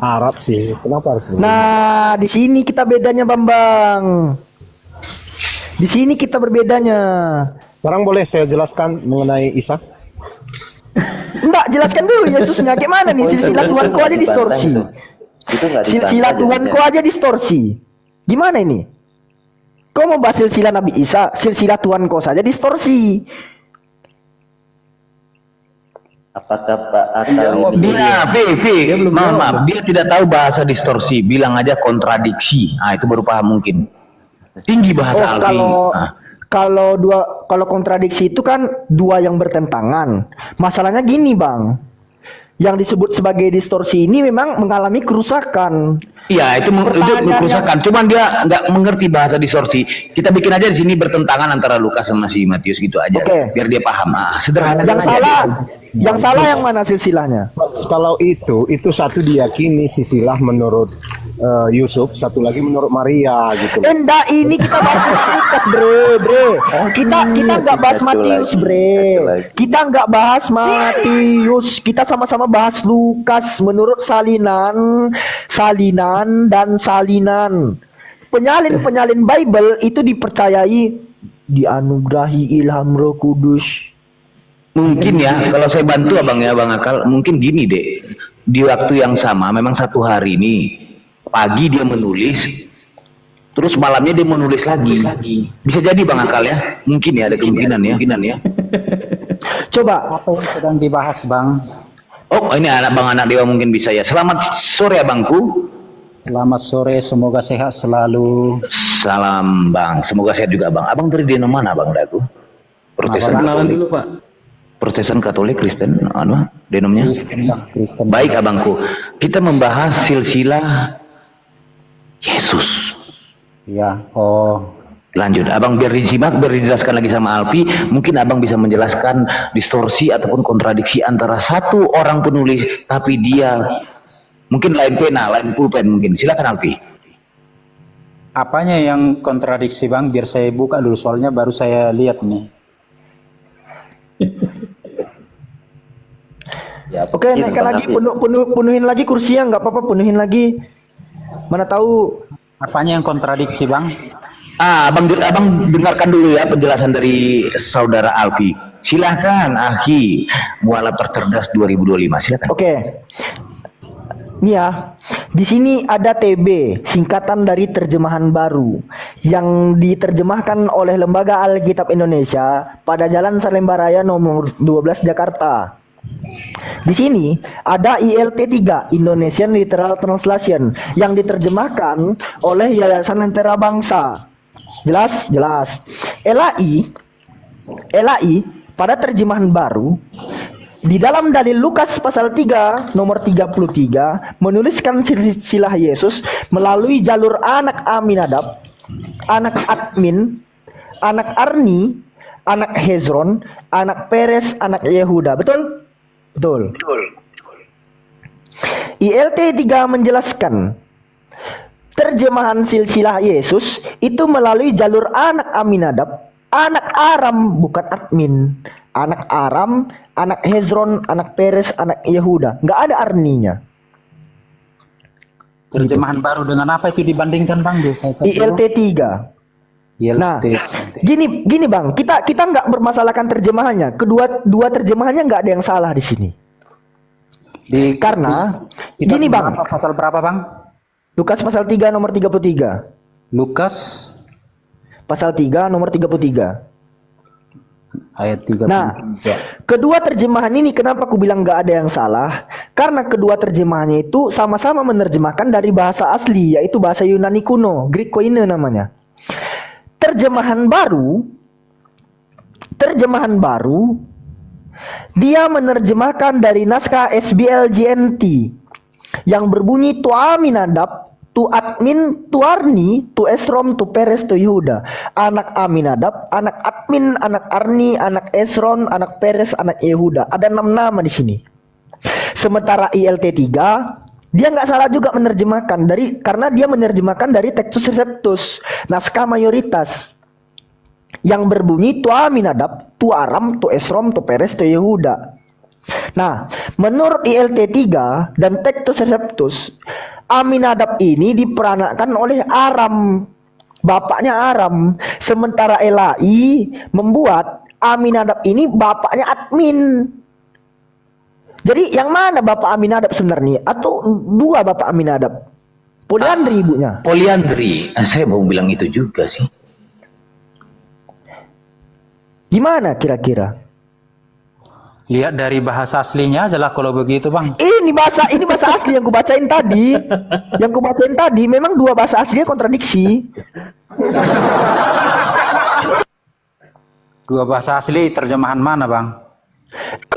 S4: Arab sih? Kenapa harus berlindung?
S5: Nah, di sini kita bedanya Bambang. Di sini kita berbedanya.
S4: Sekarang boleh saya jelaskan mengenai Isa?
S5: Enggak, jelaskan dulu Yesusnya kayak mana nih? Silsilah Tuhanku aja distorsi.
S7: Itu nggak
S5: Silsilah
S7: dibantah
S5: Tuhanku
S7: jadinya.
S5: aja distorsi. Gimana ini? Kau mau bahas silsilah Nabi Isa, silsilah Tuhanku saja distorsi.
S7: Apakah Pak Akal ini
S3: Dia, maaf, dia tidak tahu bahasa distorsi. Bilang aja kontradiksi. Ah, itu baru paham mungkin. Tinggi bahasa Alfi.
S5: Kalau kontradiksi itu kan dua yang bertentangan. Masalahnya gini, Bang. Yang disebut sebagai distorsi ini memang mengalami kerusakan.
S3: Iya, itu kerusakan. Cuman dia nggak mengerti bahasa distorsi. Kita bikin aja di sini bertentangan antara Lukas sama si Matius gitu aja.
S5: Oke.
S3: Biar dia paham. Ah, sederhana.
S5: Yang
S3: aja.
S5: salah, yang salah yang mana silsilahnya?
S4: Kalau itu satu diyakini silsilah menurut Yusuf, satu lagi menurut Maria gitu.
S5: Enggak, ini kita bahas Lukas, bre. Kita nggak bahas
S7: Satu
S5: Matius,
S7: lagi,
S5: bre.
S7: satu lagi.
S5: Kita nggak bahas Matius. Kita sama-sama bahas Lukas menurut salinan dan salinan. Penyalin Bible itu dipercayai dianugerahi ilham Roh Kudus.
S3: Mungkin ya, kalau saya bantu abang ya, Bang Akal, mungkin gini deh. Di waktu yang sama, memang satu hari ini pagi dia menulis, terus malamnya dia menulis lagi. Bisa jadi Bang Akal ya, mungkin ya ada kemungkinan ya.
S5: Coba.
S9: Apa yang sedang dibahas, Bang?
S3: Oh, ini anak Dewa mungkin bisa ya. Selamat sore abangku.
S9: Selamat sore, semoga sehat selalu.
S3: Salam Bang, semoga sehat juga Bang. Abang dari denom mana Bang Dagu? Protestan
S6: Kenalan
S3: Katolik.
S6: dulu Pak.
S3: Protestan Katolik, Kristen, denomnya?
S9: Kristen.
S3: Baik abangku, kita membahas silsilah Yesus.
S9: Ya, oh.
S3: Lanjut, abang biar disimak, biar dijelaskan lagi sama Alfi. Mungkin abang bisa menjelaskan distorsi ataupun kontradiksi antara satu orang penulis, tapi dia mungkin lain pena, lain pulpen mungkin. Silakan Alfi.
S9: Apanya yang kontradiksi bang? Biar saya buka dulu soalnya baru saya lihat nih.
S7: Ya,
S5: Oke,
S7: mungkin
S5: naikkan
S7: Bang
S5: lagi,
S7: Alfi.
S5: penuhin lagi kursinya, nggak apa-apa, penuhin lagi. Mana tahu.
S9: Apanya yang kontradiksi bang?
S3: Abang dengarkan dulu ya penjelasan dari saudara Alfi. Silahkan, Akhi, mualaf tercerdas 2025. Silakan.
S5: Oke. Nih ya, di sini ada TB, singkatan dari terjemahan baru, yang diterjemahkan oleh Lembaga Alkitab Indonesia pada Jalan Salemba Raya nomor 12 Jakarta. Di sini ada ILT 3, Indonesian Literal Translation, yang diterjemahkan oleh Yayasan Lentera Bangsa. Jelas? Jelas. LAI pada terjemahan baru di dalam dalil Lukas pasal 3 nomor 33 menuliskan silsilah Yesus melalui jalur anak Aminadab, anak Admin, anak Arni, anak Hezron, anak Peres, anak Yehuda. Betul? Betul. ILT 3 menjelaskan terjemahan silsilah Yesus itu melalui jalur anak Aminadab, anak Aram bukan Admin, anak Aram, anak Hezron, anak Peres, anak Yehuda. Nggak ada Arninya.
S9: Terjemahan baru dengan apa itu dibandingkan bang?
S5: ILT 3. Nah, gini bang, kita nggak bermasalahkan terjemahannya. Dua terjemahannya nggak ada yang salah di sini. Karena gini bang,
S9: pasal berapa bang?
S5: Lukas pasal 3 nomor 33.
S9: Lukas
S5: Pasal 3 nomor 33.
S9: ayat 3.
S5: Nah, kedua terjemahan ini kenapa aku bilang nggak ada yang salah? Karena kedua terjemahannya itu sama-sama menerjemahkan dari bahasa asli, yaitu bahasa Yunani kuno, Greek Koine namanya. Terjemahan baru, dia menerjemahkan dari naskah SBL GNT yang berbunyi tu Aminadab, tu Admin, tu Arni, tu Esrom, tu Peres, tu Yehuda. Anak Aminadab, anak Admin, anak Arni, anak Esron, anak Peres, anak Yehuda. Ada 6 nama di sini. Sementara ILT 3 dia nggak salah juga menerjemahkan karena dia menerjemahkan dari Textus Receptus, naskah mayoritas yang berbunyi tu Aminadab, tu Aram, tu Esrom, tu Peres, tu Yehuda. Nah, menurut ILT 3 dan Textus Receptus, Aminadab ini diperanakkan oleh Aram, bapaknya Aram. Sementara LAI membuat Aminadab ini bapaknya Admin. Jadi yang mana bapak Aminadab sebenarnya? Atau dua bapak Aminadab? Poliandri ibunya.
S3: Poliandri. Saya mau bilang itu juga sih.
S5: Gimana kira-kira?
S9: Lihat dari bahasa aslinya aja lah kalau begitu bang.
S5: Ini bahasa asli yang kubacain tadi. Yang kubacain tadi memang dua bahasa aslinya kontradiksi.
S9: Dua bahasa asli terjemahan mana bang?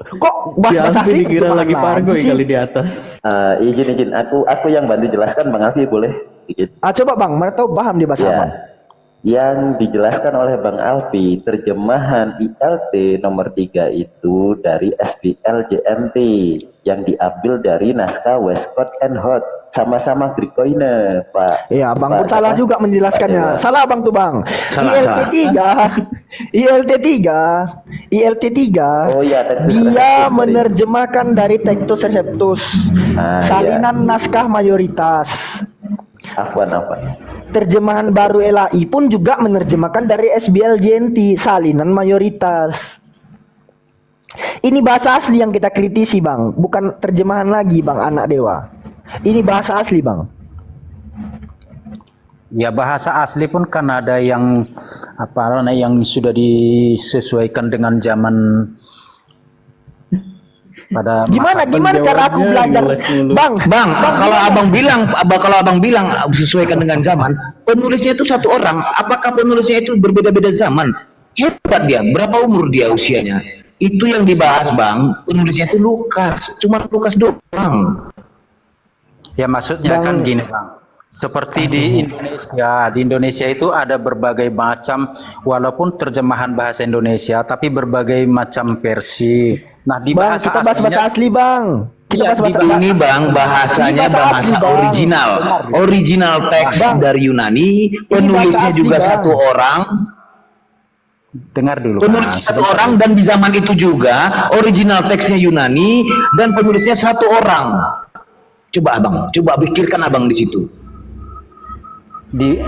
S5: Kok bahasa asli
S6: dikira lagi pargo
S5: sih?
S6: kali di atas.
S7: Izin, aku yang bantu jelaskan Bang Alfi boleh? Izin.
S5: Coba bang, mana tahu paham dia bahasa
S7: Ya.
S5: apa?
S7: Yang dijelaskan oleh Bang Alfi, terjemahan ILT nomor 3 itu dari SBL GMT yang diambil dari naskah Westcott and Hort, sama-sama Greek Koine, Pak.
S5: Iya, Bang
S7: Pak,
S5: pun salah
S7: apa?
S5: juga menjelaskannya.
S7: Pak Dewa.
S5: Salah Bang tuh Bang.
S3: Salah,
S5: ILT 3
S7: Oh iya, Textus
S5: dia
S7: Receptus, sorry.
S5: menerjemahkan dari Textus Receptus, salinan naskah mayoritas.
S7: Afwan.
S5: Terjemahan baru LAI pun juga menerjemahkan dari SBL GNT, salinan mayoritas. Ini bahasa asli yang kita kritisi Bang, bukan terjemahan lagi Bang anak dewa. Ini bahasa asli Bang.
S9: Ya bahasa asli pun kan ada yang yang sudah disesuaikan dengan zaman pada
S5: Gimana cara aku belajar Bang?
S3: Kalau abang bilang sesuaikan dengan zaman, penulisnya itu satu orang. Apakah penulisnya itu berbeda-beda zaman? Hebat dia. Berapa umur dia usianya? Itu yang dibahas Bang. Penulisnya itu Lukas. Cuma Lukas doang.
S9: ya maksudnya
S5: Bang.
S9: kan gini bang. Seperti di Indonesia itu ada berbagai macam, walaupun terjemahan bahasa Indonesia, tapi berbagai macam versi. Nah, di
S5: Bang,
S9: bahasa
S5: kita bahas bahasa
S9: aslinya,
S5: asli, Bang. Kita
S9: Iya,
S5: bahas bahasa
S3: Ini bang bahasanya
S5: Ini bahasa asli,
S3: bahasa
S5: Bang.
S3: original teks
S5: Bang,
S3: dari Yunani,
S5: bahasa
S3: penulisnya
S5: asli,
S3: juga
S5: Bang.
S3: satu orang,
S9: dengar dulu,
S3: penulis
S9: Bang.
S3: satu orang, dan di zaman itu juga original teksnya Yunani dan penulisnya satu orang. Coba abang, coba pikirkan abang di situ.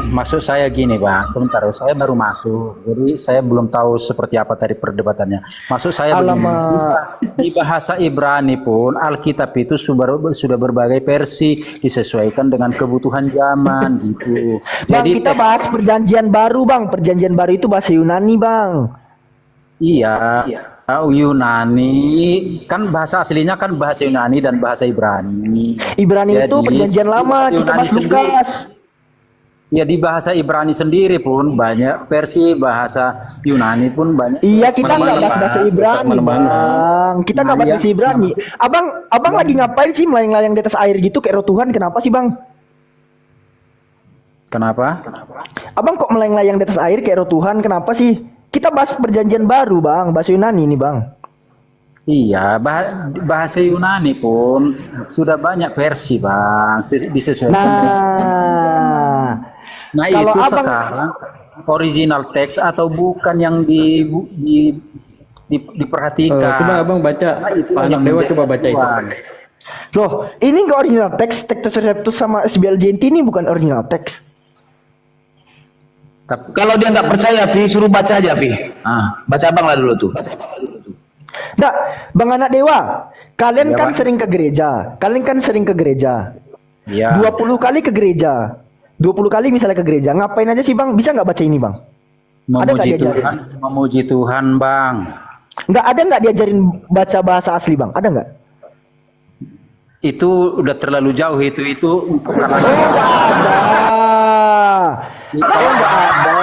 S9: Maksud saya gini, Bang, sebentar, saya baru masuk, jadi saya belum tahu seperti apa tadi perdebatannya. Maksud saya begini, di bahasa Ibrani pun Alkitab itu sudah berbagai versi, disesuaikan dengan kebutuhan zaman gitu.
S5: Bang, kita bahas perjanjian baru, Bang. Perjanjian baru itu bahasa Yunani, Bang.
S9: Iya, Yunani kan bahasa aslinya kan bahasa Yunani dan bahasa Ibrani.
S5: Ibrani itu
S9: Jadi,
S5: perjanjian lama,
S9: bahasa
S5: kita
S9: Yunani
S5: bahas
S9: sendiri.
S5: Lukas.
S9: Ya, di bahasa Ibrani sendiri pun banyak versi, bahasa Yunani pun banyak.
S5: Iya, kita nggak bahas bahasa Ibrani,
S6: Kemana-mana.
S5: Bang. Kita nggak bahas
S9: Iya.
S5: bahasa Ibrani. Abang lagi ngapain sih melayang-layang di atas air gitu kayak roh Tuhan? Kenapa sih, Bang?
S9: Kenapa?
S5: Abang kok melayang-layang di atas air kayak roh Tuhan? Kenapa sih? Kita bahas perjanjian baru, Bang. Bahasa Yunani ini, Bang.
S9: Iya, bahasa Yunani pun sudah banyak versi, Bang. Disesuaikan. Nah,
S5: kalau
S9: itu
S5: abang-
S9: sekarang original teks atau bukan yang diperhatikan.
S6: Coba abang baca,
S9: Nah, itu
S6: Pak
S9: yang
S6: Anak Dewa
S9: menjadi
S6: coba baca itu.
S9: tujuan.
S5: Loh, ini nggak original teks. Textus Receptus sama SBLJNT ini bukan original teks.
S9: Tapi
S3: Kalau dia nggak percaya, Pi, suruh baca aja, Pi. Baca abang lah dulu tuh.
S5: Nah, Bang Anak Dewa, kalian
S9: Iya,
S5: kan
S9: Bang.
S5: sering ke gereja. Kalian kan sering ke gereja.
S9: ya,
S5: 20 kali ke gereja. 20 kali misalnya ke gereja. Ngapain aja sih, Bang? Bisa nggak baca ini, Bang? Ada nggak diajarin?
S9: memuji Tuhan, Bang.
S5: Ada nggak diajarin baca bahasa asli, Bang? Ada nggak?
S9: Itu udah terlalu jauh itu untuk kalangan.
S5: Oh, nggak ada. Oh, nggak ada.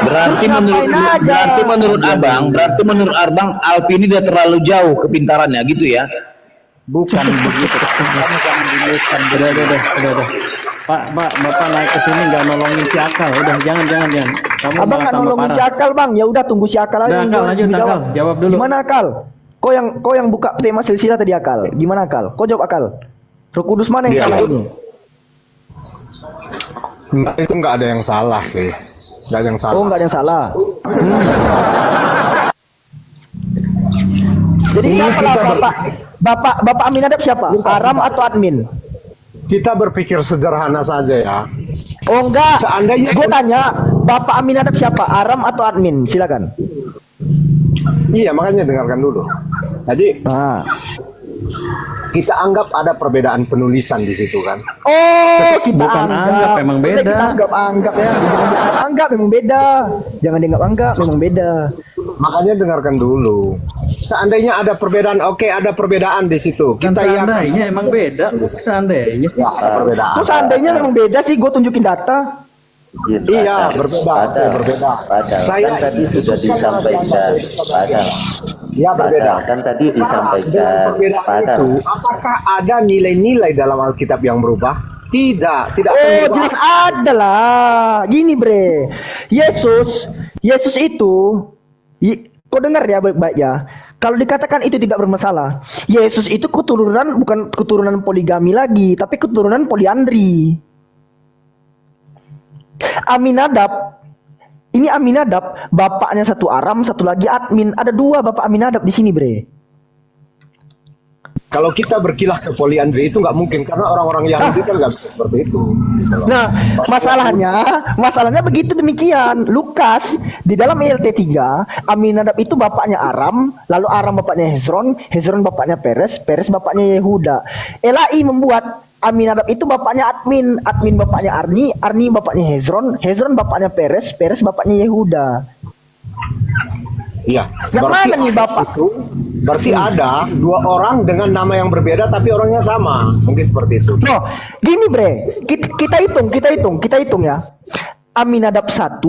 S3: Berarti
S5: Terus
S3: menurut
S5: ngapain aja?
S3: berarti menurut abang Alpi ini udah terlalu jauh kepintarannya gitu ya.
S9: Bukan begitu. Kamu jangan dilukan.
S6: Udah. Pak, Bapak naik ke sini nggak nolongin si Akal. Udah, jangan. Kamu
S5: Abang
S6: malah
S5: nggak
S6: tambah
S5: nolongin si
S6: parah.
S5: Akal, Bang. Ya udah tunggu si Akal aja.
S6: Udah,
S5: yang
S6: Akal, lanjut,
S5: dijawab.
S6: Akal. Jawab dulu.
S5: Gimana, Akal? Kau yang buka tema silsilah tadi, Akal. Gimana, Akal? Kau jawab, Akal. Roh Kudus mana yang
S4: Iya,
S5: salah
S4: Bang.
S5: ini?
S4: Itu nggak ada yang salah sih. Nggak ada yang salah.
S5: Oh, nggak ada yang salah. Jadi
S4: Ini
S5: siapa
S4: kita
S5: lah Bapak Aminadab siapa? Aram atau admin?
S4: Kita berpikir sederhana saja ya.
S5: Oh enggak.
S4: Seandainya-
S5: Gue tanya, Bapak Aminadab siapa? Aram atau admin? Silakan.
S4: Iya, makanya dengarkan dulu. Jadi
S5: Nah.
S4: kita anggap ada perbedaan penulisan di situ kan.
S5: Oh, kita
S6: Bukan anggap, emang
S5: Boleh
S6: beda.
S5: Kita anggap ya. Jangan dianggap anggap, memang beda. Jangan dianggap anggap, memang beda.
S4: Makanya dengarkan dulu. Seandainya ada perbedaan, oke, ada perbedaan di situ.
S6: Kan
S4: Kita
S6: seandainya emang beda. Seandainya.
S4: Ya, ada perbedaan.
S5: Kok seandainya memang beda sih? Gue tunjukin data.
S4: Iya, berbeda, oke, berbeda. Saya
S7: Kan tadi sudah disampaikan. Padahal.
S4: Ya, berbeda.
S7: Kan tadi
S4: Sekarang, dengan
S7: disampaikan.
S4: perbedaan
S7: Padahal.
S4: itu, apakah ada nilai-nilai dalam Alkitab yang berubah? Tidak
S5: Oh,
S4: akan berubah.
S5: jelas ada lah. Gini, Bre. Yesus itu, kau dengar ya baik-baik ya. Kalau dikatakan itu tidak bermasalah, Yesus itu keturunan bukan keturunan poligami lagi, tapi keturunan poliandri. Aminadab, bapaknya satu Aram, satu lagi admin. Ada dua bapak Aminadab di sini, Bre.
S4: Kalau kita berkilah ke poliandri itu nggak mungkin karena orang-orang Yahudi kan nggak bisa seperti itu. Gitu loh.
S5: Nah, masalahnya begitu demikian. Lukas di dalam ELT 3, Aminadab itu bapaknya Aram, lalu Aram bapaknya Hezron, Hezron bapaknya Peres, Peres bapaknya Yehuda. Elai membuat Aminadab itu bapaknya Admin, Admin bapaknya Arni, Arni bapaknya Hezron, Hezron bapaknya Peres, Peres bapaknya Yehuda.
S4: Iya.
S5: Yang mana nih bapak?
S4: Berarti ada dua orang dengan nama yang berbeda tapi orangnya sama. Mungkin seperti itu.
S5: No, gini Bre, kita hitung ya. Aminadab 1,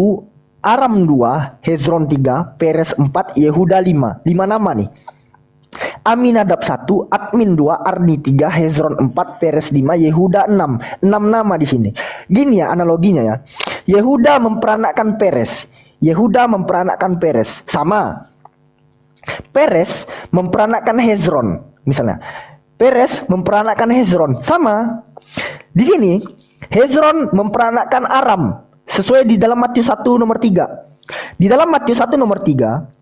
S5: Aram 2, Hezron 3, Peres 4, Yehuda 5. 5 nama nih. Aminadab 1, Admin 2, Arni 3, Hezron 4, Peres 5, Yehuda 6. 6 nama di sini. Gini ya analoginya ya. Yehuda memperanakkan Peres. Yehuda memperanakkan Peres. Sama. Peres memperanakkan Hezron. Misalnya. Peres memperanakkan Hezron. Sama. Di sini Hezron memperanakkan Aram. Sesuai di dalam Matius 1 nomor 3. Di dalam Matius 1 nomor 3,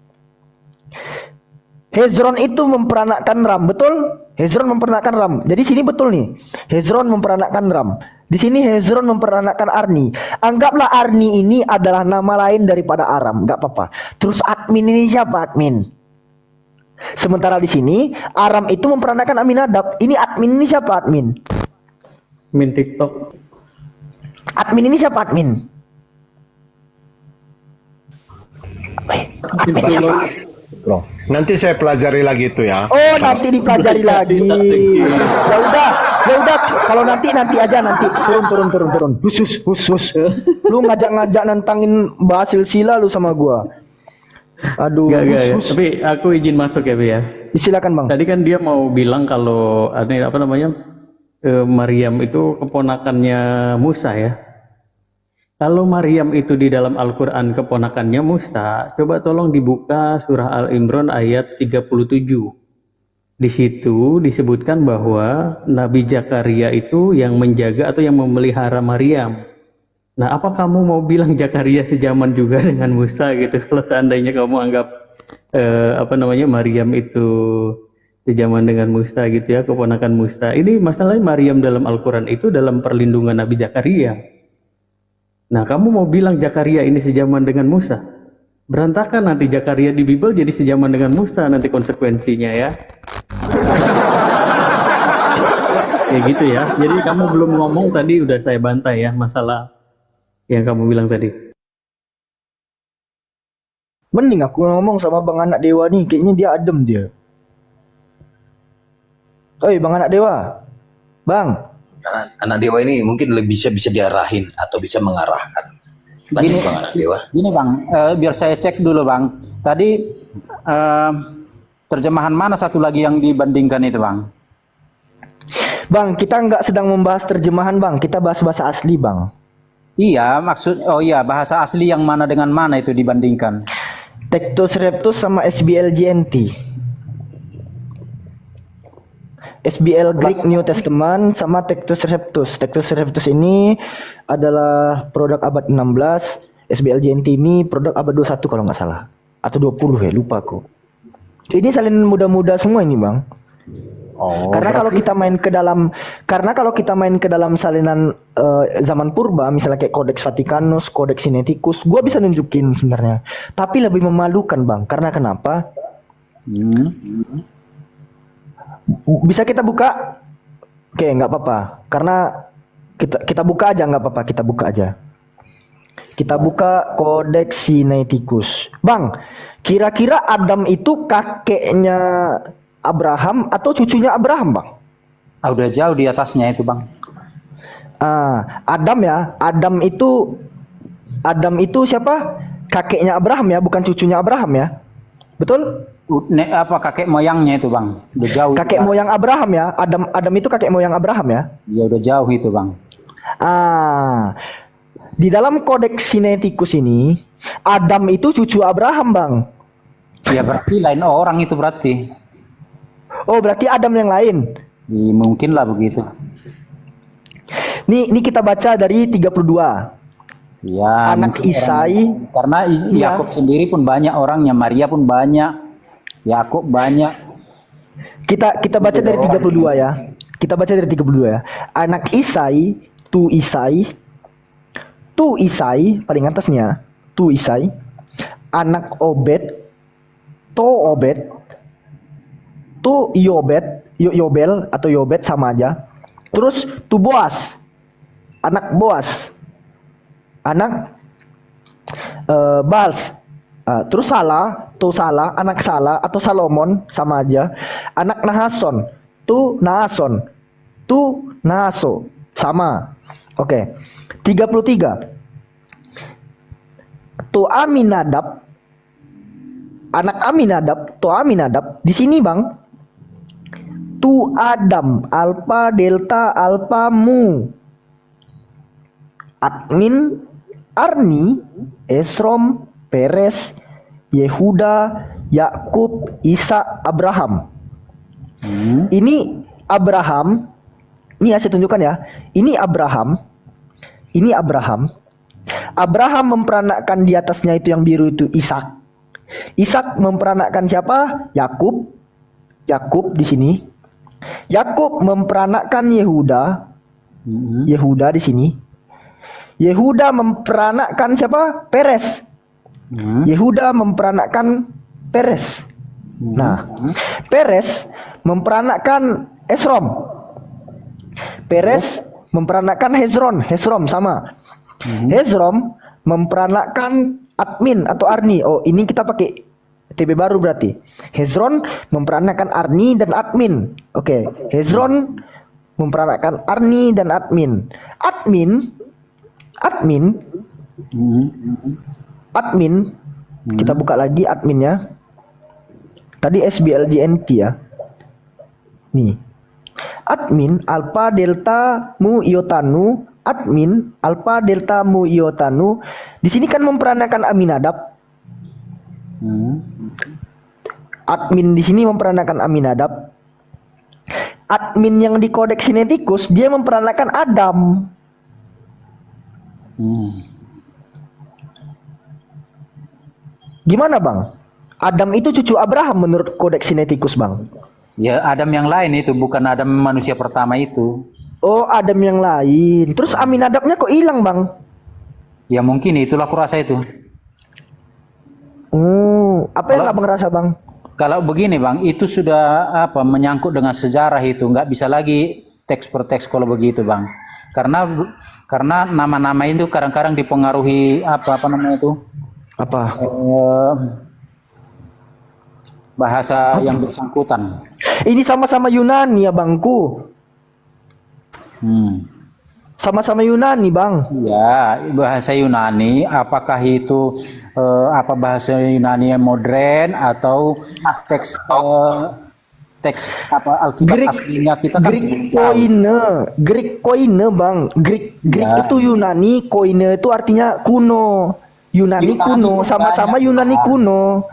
S5: Hezron itu memperanakkan Ram, betul? Hezron memperanakkan Ram. Jadi sini betul nih. Hezron memperanakkan Ram. Di sini Hezron memperanakkan Arni. Anggaplah Arni ini adalah nama lain daripada Aram, nggak apa-apa. Terus Admin ini siapa Admin? Sementara di sini Aram itu memperanakkan Aminadab. Ini Admin ini siapa Admin?
S6: Min TikTok.
S5: Admin ini siapa Admin? Admin siapa?
S4: Bro, nanti saya pelajari lagi itu ya.
S5: Oh, nanti dipelajari lagi. Ya udah. Kalau nanti aja nanti turun. Hus. Lu ngajak nantangin bahas silsilah lu sama gua. Aduh.
S6: Gak. Tapi aku izin masuk ya, Be ya.
S5: Silakan, Bang.
S6: Tadi kan dia mau bilang kalau Maryam itu keponakannya Musa ya. Kalau Maryam itu di dalam Al-Quran keponakannya Musa, coba tolong dibuka surah Al-Imran ayat 37. Di situ disebutkan bahwa Nabi Zakaria itu yang menjaga atau yang memelihara Maryam. Nah, apa kamu mau bilang Zakaria sejaman juga dengan Musa gitu? Kalau seandainya kamu anggap Maryam itu sejaman dengan Musa gitu ya, keponakan Musa. Ini masalahnya Maryam dalam Al-Quran itu dalam perlindungan Nabi Zakaria. Nah, kamu mau bilang Zakaria ini sejaman dengan Musa? Berantakan nanti Zakaria di Bible jadi sejaman dengan Musa nanti konsekuensinya ya. Kayak gitu ya. Jadi kamu belum ngomong tadi udah saya bantai ya masalah yang kamu bilang tadi.
S5: Mending aku ngomong sama Bang Anak Dewa nih, kayaknya dia adem dia. Oi, Bang Anak Dewa. Bang.
S3: Karena anak dewa ini mungkin lebih bisa diarahin atau bisa mengarahkan.
S9: Gini,
S3: Bang anak dewa.
S9: Gini Bang, biar saya cek dulu Bang. Tadi terjemahan mana satu lagi yang dibandingkan itu Bang?
S5: Bang, kita nggak sedang membahas terjemahan Bang, kita bahas bahasa asli Bang.
S9: Iya, bahasa asli yang mana dengan mana itu dibandingkan?
S5: Textus Reptus sama SBLJNT. SBL Greek New Testament sama Textus Reptus. Textus Reptus ini adalah produk abad 16, SBLJNT ini produk abad 21 kalau nggak salah. Atau 20 ya, lupa aku. Ini salin muda-muda semua ini, Bang.
S9: Oh,
S5: Karena kalau kita main ke dalam salinan zaman purba, misalnya kayak Codex Vaticanus, Codex Sinaiticus, gua bisa nunjukin sebenarnya. Tapi lebih memalukan, Bang. Karena kenapa? Bisa kita buka? Oke, nggak apa-apa. Karena kita buka aja, nggak apa-apa. Kita buka aja. Kita buka Codex Sinaiticus. Bang, kira-kira Adam itu kakeknya Abraham atau cucunya Abraham, Bang?
S9: Udah jauh di atasnya itu, Bang.
S5: Adam ya. Adam itu siapa? Kakeknya Abraham ya, bukan cucunya Abraham ya. Betul?
S9: Kakek moyangnya itu, Bang. Udah jauh.
S5: Kakek moyang Abraham ya. Adam itu kakek moyang Abraham ya.
S9: Ya udah jauh itu, Bang.
S5: Di dalam Codex Sinaiticus ini, Adam itu cucu Abraham, Bang.
S9: Ya berarti lain orang itu berarti.
S5: Oh, berarti Adam yang lain.
S9: Mungkin lah begitu.
S5: Ini kita baca dari 32.
S9: Ya,
S5: anak Isai.
S9: Karena Yakub sendiri pun banyak orangnya, Maria pun banyak, Yakub banyak.
S5: Kita baca dari 32 ya. Kita baca dari 32 ya. Anak Isai, tu Isai paling atasnya, tu Isai. Anak Obed, to Obed. Tu Yobel atau Yobed sama aja. Terus tu Boas. Anak Boas. Anak Bals. Terus Salah, anak Salah atau Salomon sama aja. Anak Nahason, tu Nahaso sama. Oke. 33. Tu Aminadab. Anak Aminadab, tu Aminadab. Di sini, Bang. itu Adam, Alpha, Delta, Alpha, Mu. Admin, Arni, Esrom, Peres, Yehuda, Yakub, Ishak, Abraham. Ini Abraham. Ini ya saya tunjukkan ya. Ini Abraham. Ini Abraham. Abraham memperanakkan di atasnya itu yang biru itu Ishak. Ishak memperanakkan siapa? Yakub. Yakub di sini. Yakub memperanakkan Yehuda. Yehuda di sini. Yehuda memperanakkan siapa? Peres. Yehuda memperanakkan Peres. Nah, Peres memperanakkan Esrom. Peres memperanakkan Hezron. Hezron sama. Hezron memperanakkan Admin atau Arni. Oh, ini kita pakai TB baru berarti. Hezron memperanakkan Arni dan Admin. Oke, Hezron memperanakkan Arni dan Admin. Admin. Kita buka lagi adminnya. Tadi SBLJNT ya. Nih. Admin Alpha Delta Mu Iotanu. Admin Alpha Delta Mu Iotanu. Di sini kan memperanakan Aminadab. Admin di sini memperanakan Aminadab. Admin yang di kodeks Sinaiticus dia memperanakan Adam. Gimana bang? Adam itu cucu Abraham menurut kodeks Sinaiticus bang.
S9: Ya Adam yang lain itu, bukan Adam manusia pertama itu.
S5: Oh Adam yang lain. Terus Aminadabnya kok hilang bang?
S9: Ya mungkin itulah aku rasa itu.
S5: Apa yang abang rasa bang?
S9: Kalau begini bang, itu sudah apa menyangkut dengan sejarah itu, nggak bisa lagi teks per teks kalau begitu bang. Karena nama-nama itu kadang-kadang dipengaruhi apa namanya itu?
S5: Apa?
S9: Bahasa yang bersangkutan.
S5: Ini sama-sama Yunani ya bangku. Sama-sama Yunani bang.
S9: Ya bahasa Yunani. Apakah itu apa bahasa Yunani yang modern atau teks teks apa Alkitab aslinya kita kan
S5: Greek koine bang. Greek
S9: Ya.
S5: itu Yunani, koine itu artinya kuno. Yunani kuno, sama-sama Yunani kuno.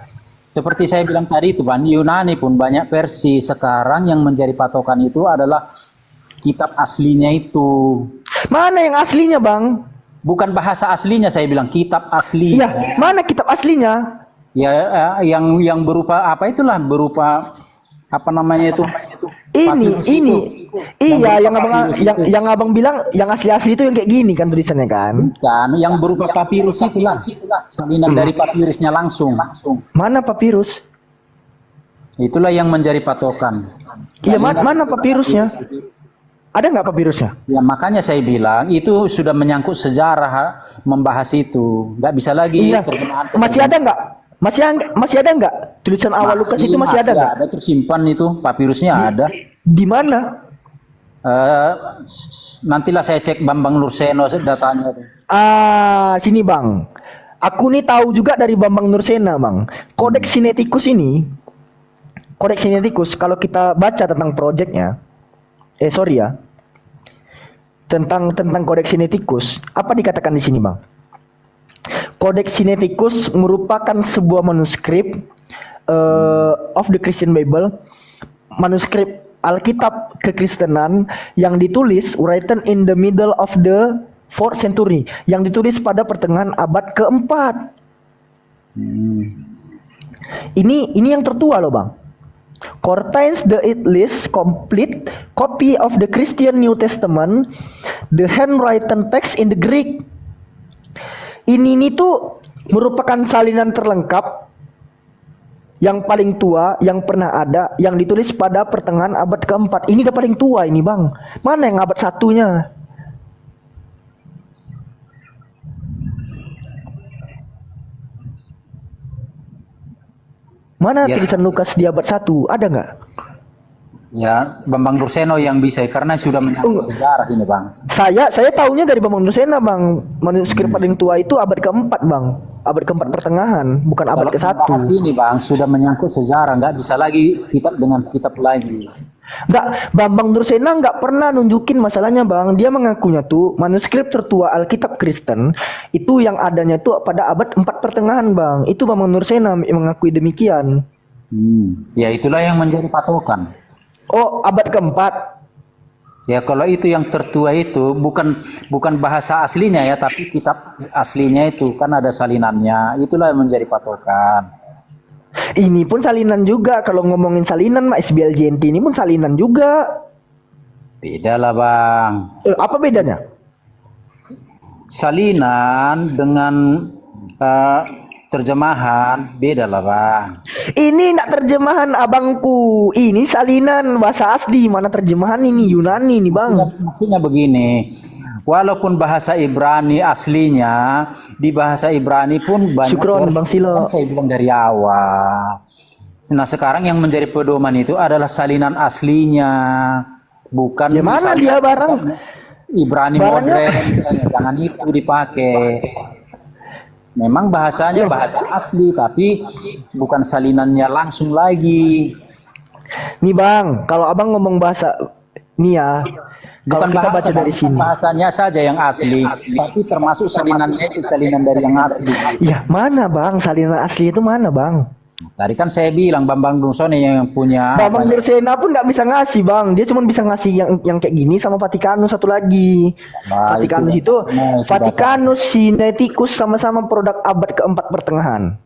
S9: Seperti saya bilang tadi itu Bang, Yunani pun banyak versi. Sekarang yang menjadi patokan itu adalah kitab aslinya itu.
S5: Mana yang aslinya bang?
S9: Bukan bahasa aslinya, saya bilang kitab asli.
S5: Iya, mana kitab aslinya?
S9: Ya yang berupa apa itulah, berupa apa namanya itu? Papyrus
S5: Ini.
S9: itu.
S5: Iya, yang abang bilang yang asli-asli itu yang kayak gini kan tulisannya kan?
S9: Kan yang berupa papirus itulah. Salinan dari papirusnya langsung.
S5: Mana papirus?
S9: Itulah yang menjadi patokan.
S5: Iya, mana papirusnya? Ada nggak papirusnya?
S9: Ya makanya saya bilang itu sudah menyangkut sejarah membahas itu. Nggak bisa lagi
S5: Iya.
S9: terjemahan.
S5: Masih ada nggak? Masih ada nggak? Tulisan awal Lukas itu masih ada nggak?
S9: Ada tersimpan itu papirusnya ada.
S5: Di mana?
S9: Nantilah saya cek Bambang Nurseno datanya.
S5: Sini bang. Aku nih tahu juga dari Bambang Nursena bang. Kodeks Sinaiticus ini, Kodeks Sinaiticus kalau kita baca tentang proyeknya, tentang Kodeks Sinaiticus, apa dikatakan di sini bang? Kodeks Sinaiticus merupakan sebuah manuskrip of the Christian Bible, manuskrip Alkitab kekristenan yang ditulis written in the middle of the 4th century, yang ditulis pada pertengahan abad keempat. Ini yang tertua loh bang. Contains the at least complete copy of the Christian New Testament, the handwritten text in the Greek. Ini tuh merupakan salinan terlengkap yang paling tua yang pernah ada, yang ditulis pada pertengahan abad keempat. Ini udah paling tua ini bang. Mana yang abad satunya? Mana tulisan Lukas di abad 1? Ada nggak?
S9: Ya, Bambang Nurseno yang bisa karena sudah menyangkut sejarah ini, Bang.
S5: Saya tahunya dari Bambang Nursena, Bang. Manuskrip paling tua itu abad keempat, Bang. Abad keempat pertengahan, bukan abad ke-1.
S9: Ini, Bang, sudah menyangkut sejarah, nggak bisa lagi kitab dengan kitab lagi.
S5: Enggak, Bambang Nursena nggak pernah nunjukin masalahnya bang. Dia mengakunya tuh manuskrip tertua Alkitab Kristen itu yang adanya tuh pada abad 4 pertengahan bang. Itu Bambang Nursena mengakui demikian.
S9: Ya itulah yang menjadi patokan.
S5: Oh, abad keempat.
S9: Ya kalau itu yang tertua itu bukan bahasa aslinya ya, tapi kitab aslinya itu kan ada salinannya. Itulah yang menjadi patokan.
S5: Ini pun salinan juga. Kalau ngomongin salinan, SBL JNT ini pun salinan juga.
S9: Beda lah bang.
S5: Apa bedanya?
S9: Salinan dengan terjemahan beda lah bang.
S5: Ini nak terjemahan abangku. Ini salinan bahasa asli. Mana terjemahan ini Yunani nih bang.
S9: Maksudnya begini, walaupun bahasa Ibrani aslinya, di bahasa Ibrani pun banyak.
S5: Syukron Bang Silo.
S9: Kan saya bilang dari awal. Nah sekarang yang menjadi pedoman itu adalah salinan aslinya, bukan.
S5: Ya mana dia barang?
S9: Ibrani
S5: Barangnya-
S9: modern, misalnya. Jangan itu dipakai. Memang bahasanya bahasa asli, tapi bukan salinannya langsung lagi.
S5: Nih bang, kalau abang ngomong bahasa nih ya, kalau
S9: Bukan
S5: kita
S9: bahasa,
S5: baca dari
S9: bukan
S5: sini.
S9: bahasanya saja yang asli, tapi termasuk salinannya itu salinan dari yang asli.
S5: Ya mana bang, salinan asli itu mana bang?
S9: Tadi kan saya bilang Bambang Nursena yang punya.
S5: Bambang Nursena pun nggak bisa ngasih bang, dia cuma bisa ngasih yang kayak gini sama Vatikanus satu lagi.
S9: Nah,
S5: Vatikanus itu,
S9: nah, itu
S5: Vatikanus, Sinaiticus sama-sama produk abad keempat pertengahan.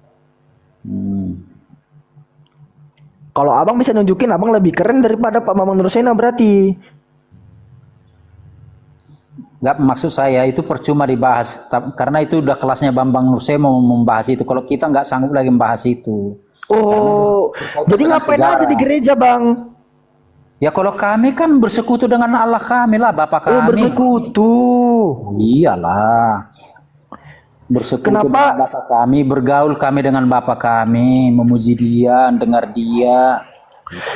S5: Kalau abang bisa nunjukin, abang lebih keren daripada Pak Bambang Nursena berarti.
S9: Nggak, maksud saya itu percuma dibahas karena itu udah kelasnya Bambang Nursena mau membahas itu. Kalau kita nggak sanggup lagi membahas itu.
S5: Oh, jadi ngapain aja di gereja bang?
S9: Ya kalau kami kan bersekutu dengan Allah kami lah, Bapak kami.
S5: Oh bersekutu.
S9: Iyalah. Bersekutu
S5: Kenapa?
S9: dengan Bapak kami, bergaul kami dengan Bapak kami, memuji Dia, dengar Dia.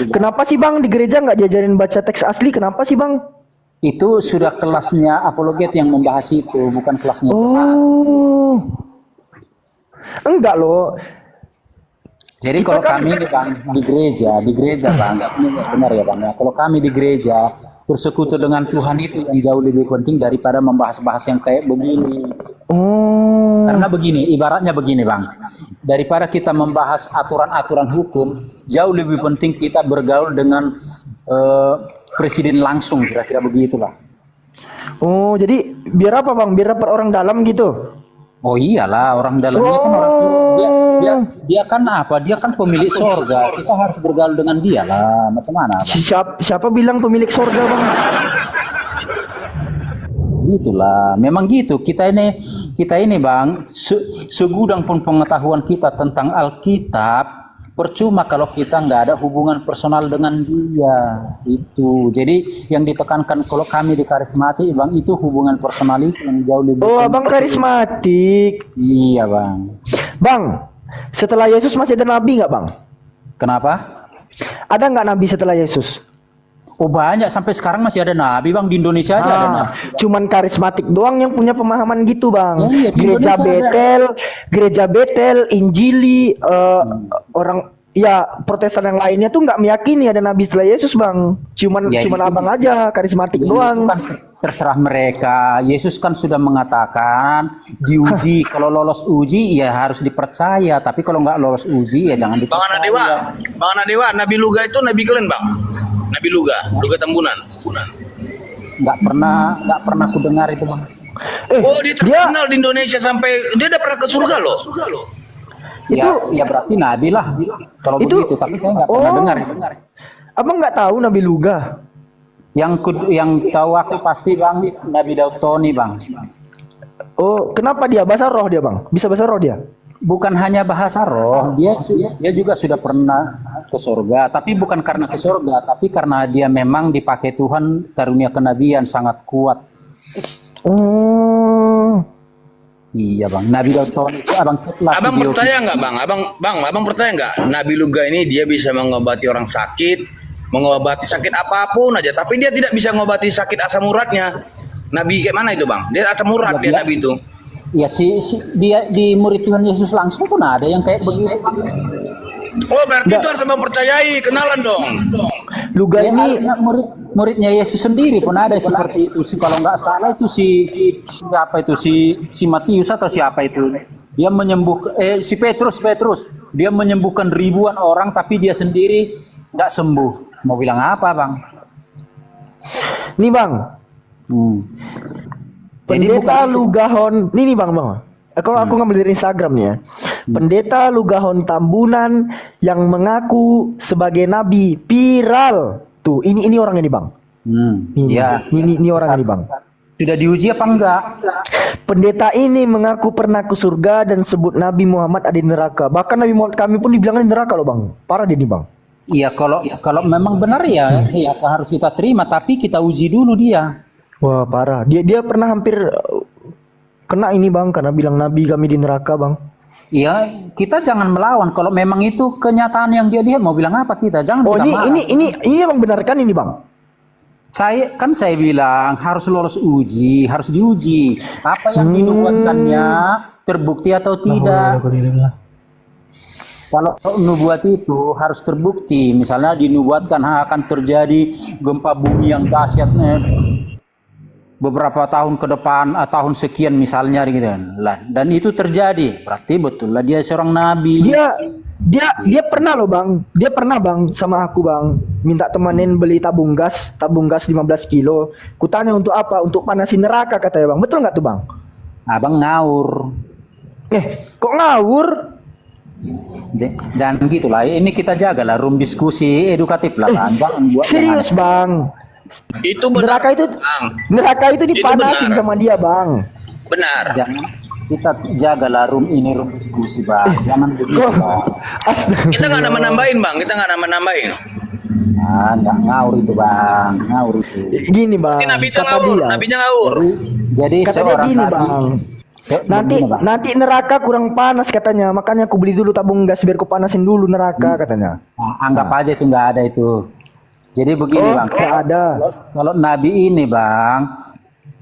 S5: Kenapa sih bang di gereja nggak diajarin baca teks asli? Kenapa sih bang?
S9: Itu sudah kelasnya apologet yang membahas itu, bukan kelasnya.
S5: Oh, enggak loh.
S9: Jadi kalau kami nih bang di gereja bang, ini benar ya bang ya. Kalau kami di gereja bersekutu dengan Tuhan itu yang jauh lebih penting daripada membahas-bahas yang kayak begini.
S5: Oh,
S9: Karena begini, ibaratnya begini bang, daripada kita membahas aturan-aturan hukum, jauh lebih penting kita bergaul dengan presiden langsung, kira-kira begitulah.
S5: oh jadi biar apa bang? Biar dapat orang dalam gitu.
S9: Oh iyalah, orang dalamnya kan orang dia kan apa? Dia kan pemilik sorga. Kita harus bergaul dengan dia lah. Macam mana, bang?
S5: Siapa bilang pemilik sorga bang?
S9: Gitulah. Memang gitu. Kita ini bang, segudang pun pengetahuan kita tentang Alkitab, percuma kalau kita nggak ada hubungan personal dengan dia. Itu. Jadi yang ditekankan kalau kami di karismatik bang, itu hubungan personal itu yang jauh lebih.
S5: Oh abang karismatik.
S9: Iya bang.
S5: Bang, setelah Yesus masih ada nabi nggak bang?
S9: Kenapa?
S5: Ada nggak nabi setelah Yesus?
S9: Oh banyak, sampai sekarang masih ada nabi bang, di Indonesia aja ada nabi.
S5: Cuman karismatik doang yang punya pemahaman gitu bang.
S9: Ya, iya, di
S5: Gereja Betel, Injili, orang ya Protestan yang lainnya tuh nggak meyakini ada nabi setelah Yesus bang. Cuman
S9: Ya, itu-
S5: abang aja karismatik
S9: Ya,
S5: doang.
S9: itu kan terserah mereka. Yesus kan sudah mengatakan diuji, kalau lolos uji ya harus dipercaya, tapi kalau nggak lolos uji ya jangan
S10: Bang
S9: dipercaya.
S10: Anadewa, Bang Anadewa, Nabi Luga itu Nabi kalian bang? Nabi Luga Tambunan.
S9: Nggak pernah ku dengar itu bang.
S10: Oh dia terkenal di Indonesia sampai dia udah pernah ke surga loh.
S9: Ya berarti nabi lah kalau
S5: Itu-
S9: begitu, tapi saya nggak pernah
S5: Oh.
S9: dengar.
S5: Abang nggak tahu nabi Luga?
S9: Yang tahu aku pasti bang Nabi Daud Tony bang.
S5: Oh kenapa dia bahasa roh dia bang? Bisa bahasa roh dia?
S9: Bukan hanya bahasa roh, dia juga sudah pernah ke surga, tapi bukan karena ke surga, tapi karena dia memang dipakai Tuhan karunia kenabian sangat kuat.
S5: Oh.
S9: Iya bang, Nabi Daud Tony itu abang ceklah
S10: Abang
S9: video.
S10: percaya nggak bang? Abang percaya nggak? Nabi Luga ini dia bisa mengobati orang sakit, mengobati sakit apapun aja, tapi dia tidak bisa mengobati sakit asam uratnya. Nabi kayak mana itu bang? Dia asam urat dia Nabi itu.
S9: Ya dia di murid Tuhan Yesus langsung pun ada yang kayak begitu.
S10: Oh berarti itu harus abang percayai, kenalan dong.
S5: Luga ini
S9: Muridnya Yesus sendiri pun ada seperti itu. Kalau nggak salah itu siapa itu si Matius atau siapa itu? Dia si Petrus. Dia menyembuhkan ribuan orang tapi dia sendiri nggak sembuh. Mau bilang apa, Bang?
S5: nih Bang, Pendeta Lugahon, nih Bang. Aku ngambil dari Instagram nih ya. Pendeta Lugahon Tambunan yang mengaku sebagai nabi viral. Tuh, ini orangnya nih Bang. Ini orangnya nih Bang.
S9: Sudah diuji apa enggak?
S5: Pendeta ini mengaku pernah ke surga dan sebut Nabi Muhammad ada di neraka. Bahkan Nabi Muhammad kami pun dibilang di neraka loh Bang. Parah dia nih Bang.
S9: Iya, kalau memang benar ya harus kita terima, tapi kita uji dulu dia.
S5: Wah, parah. Dia pernah hampir kena ini Bang karena bilang Nabi kami di neraka Bang.
S9: Iya, kita jangan melawan. Kalau memang itu kenyataan yang dia lihat, mau bilang apa kita? Jangan kita marah.
S5: Ini Bang benarkan ini Bang.
S9: Saya bilang harus lolos uji, harus diuji. Apa yang dinubuatkannya terbukti atau tidak? Kalau nubuat itu harus terbukti. Misalnya dinubuatkan akan terjadi gempa bumi yang dahsyat beberapa tahun ke depan, tahun sekian misalnya gitu lah. Dan itu terjadi, berarti betul lah dia seorang nabi. Dia pernah loh Bang. Dia pernah Bang sama aku Bang minta temenin beli tabung gas 15 kilo. Kutanya untuk apa? Untuk panasin neraka katanya Bang. Betul nggak tuh Bang? Abang ngawur.
S5: Kok ngawur?
S9: Jangan gitulah. Ini kita jagalah room diskusi edukatif lah Bang. Jangan buat
S5: serius Bang.
S10: Itu benar.
S5: Neraka itu dipanasin sama dia Bang.
S10: Benar.
S9: Kita jagalah room diskusi Bang. Jangan begitu Bang.
S10: Kita nggak nambah-nambahin Bang.
S9: Nggak ngawur itu Bang. Ngawur itu.
S5: Gini Bang.
S10: Nabinya ngawur.
S9: Jadi
S5: kata
S9: seorang
S5: dia gini
S9: nabi.
S5: Bang. Nanti neraka kurang panas katanya. Makanya aku beli dulu tabung gas biar aku panasin dulu neraka katanya.
S9: Anggap aja itu nggak ada itu. Jadi begini Bang.
S5: Nggak ada.
S9: Kalau nabi ini Bang,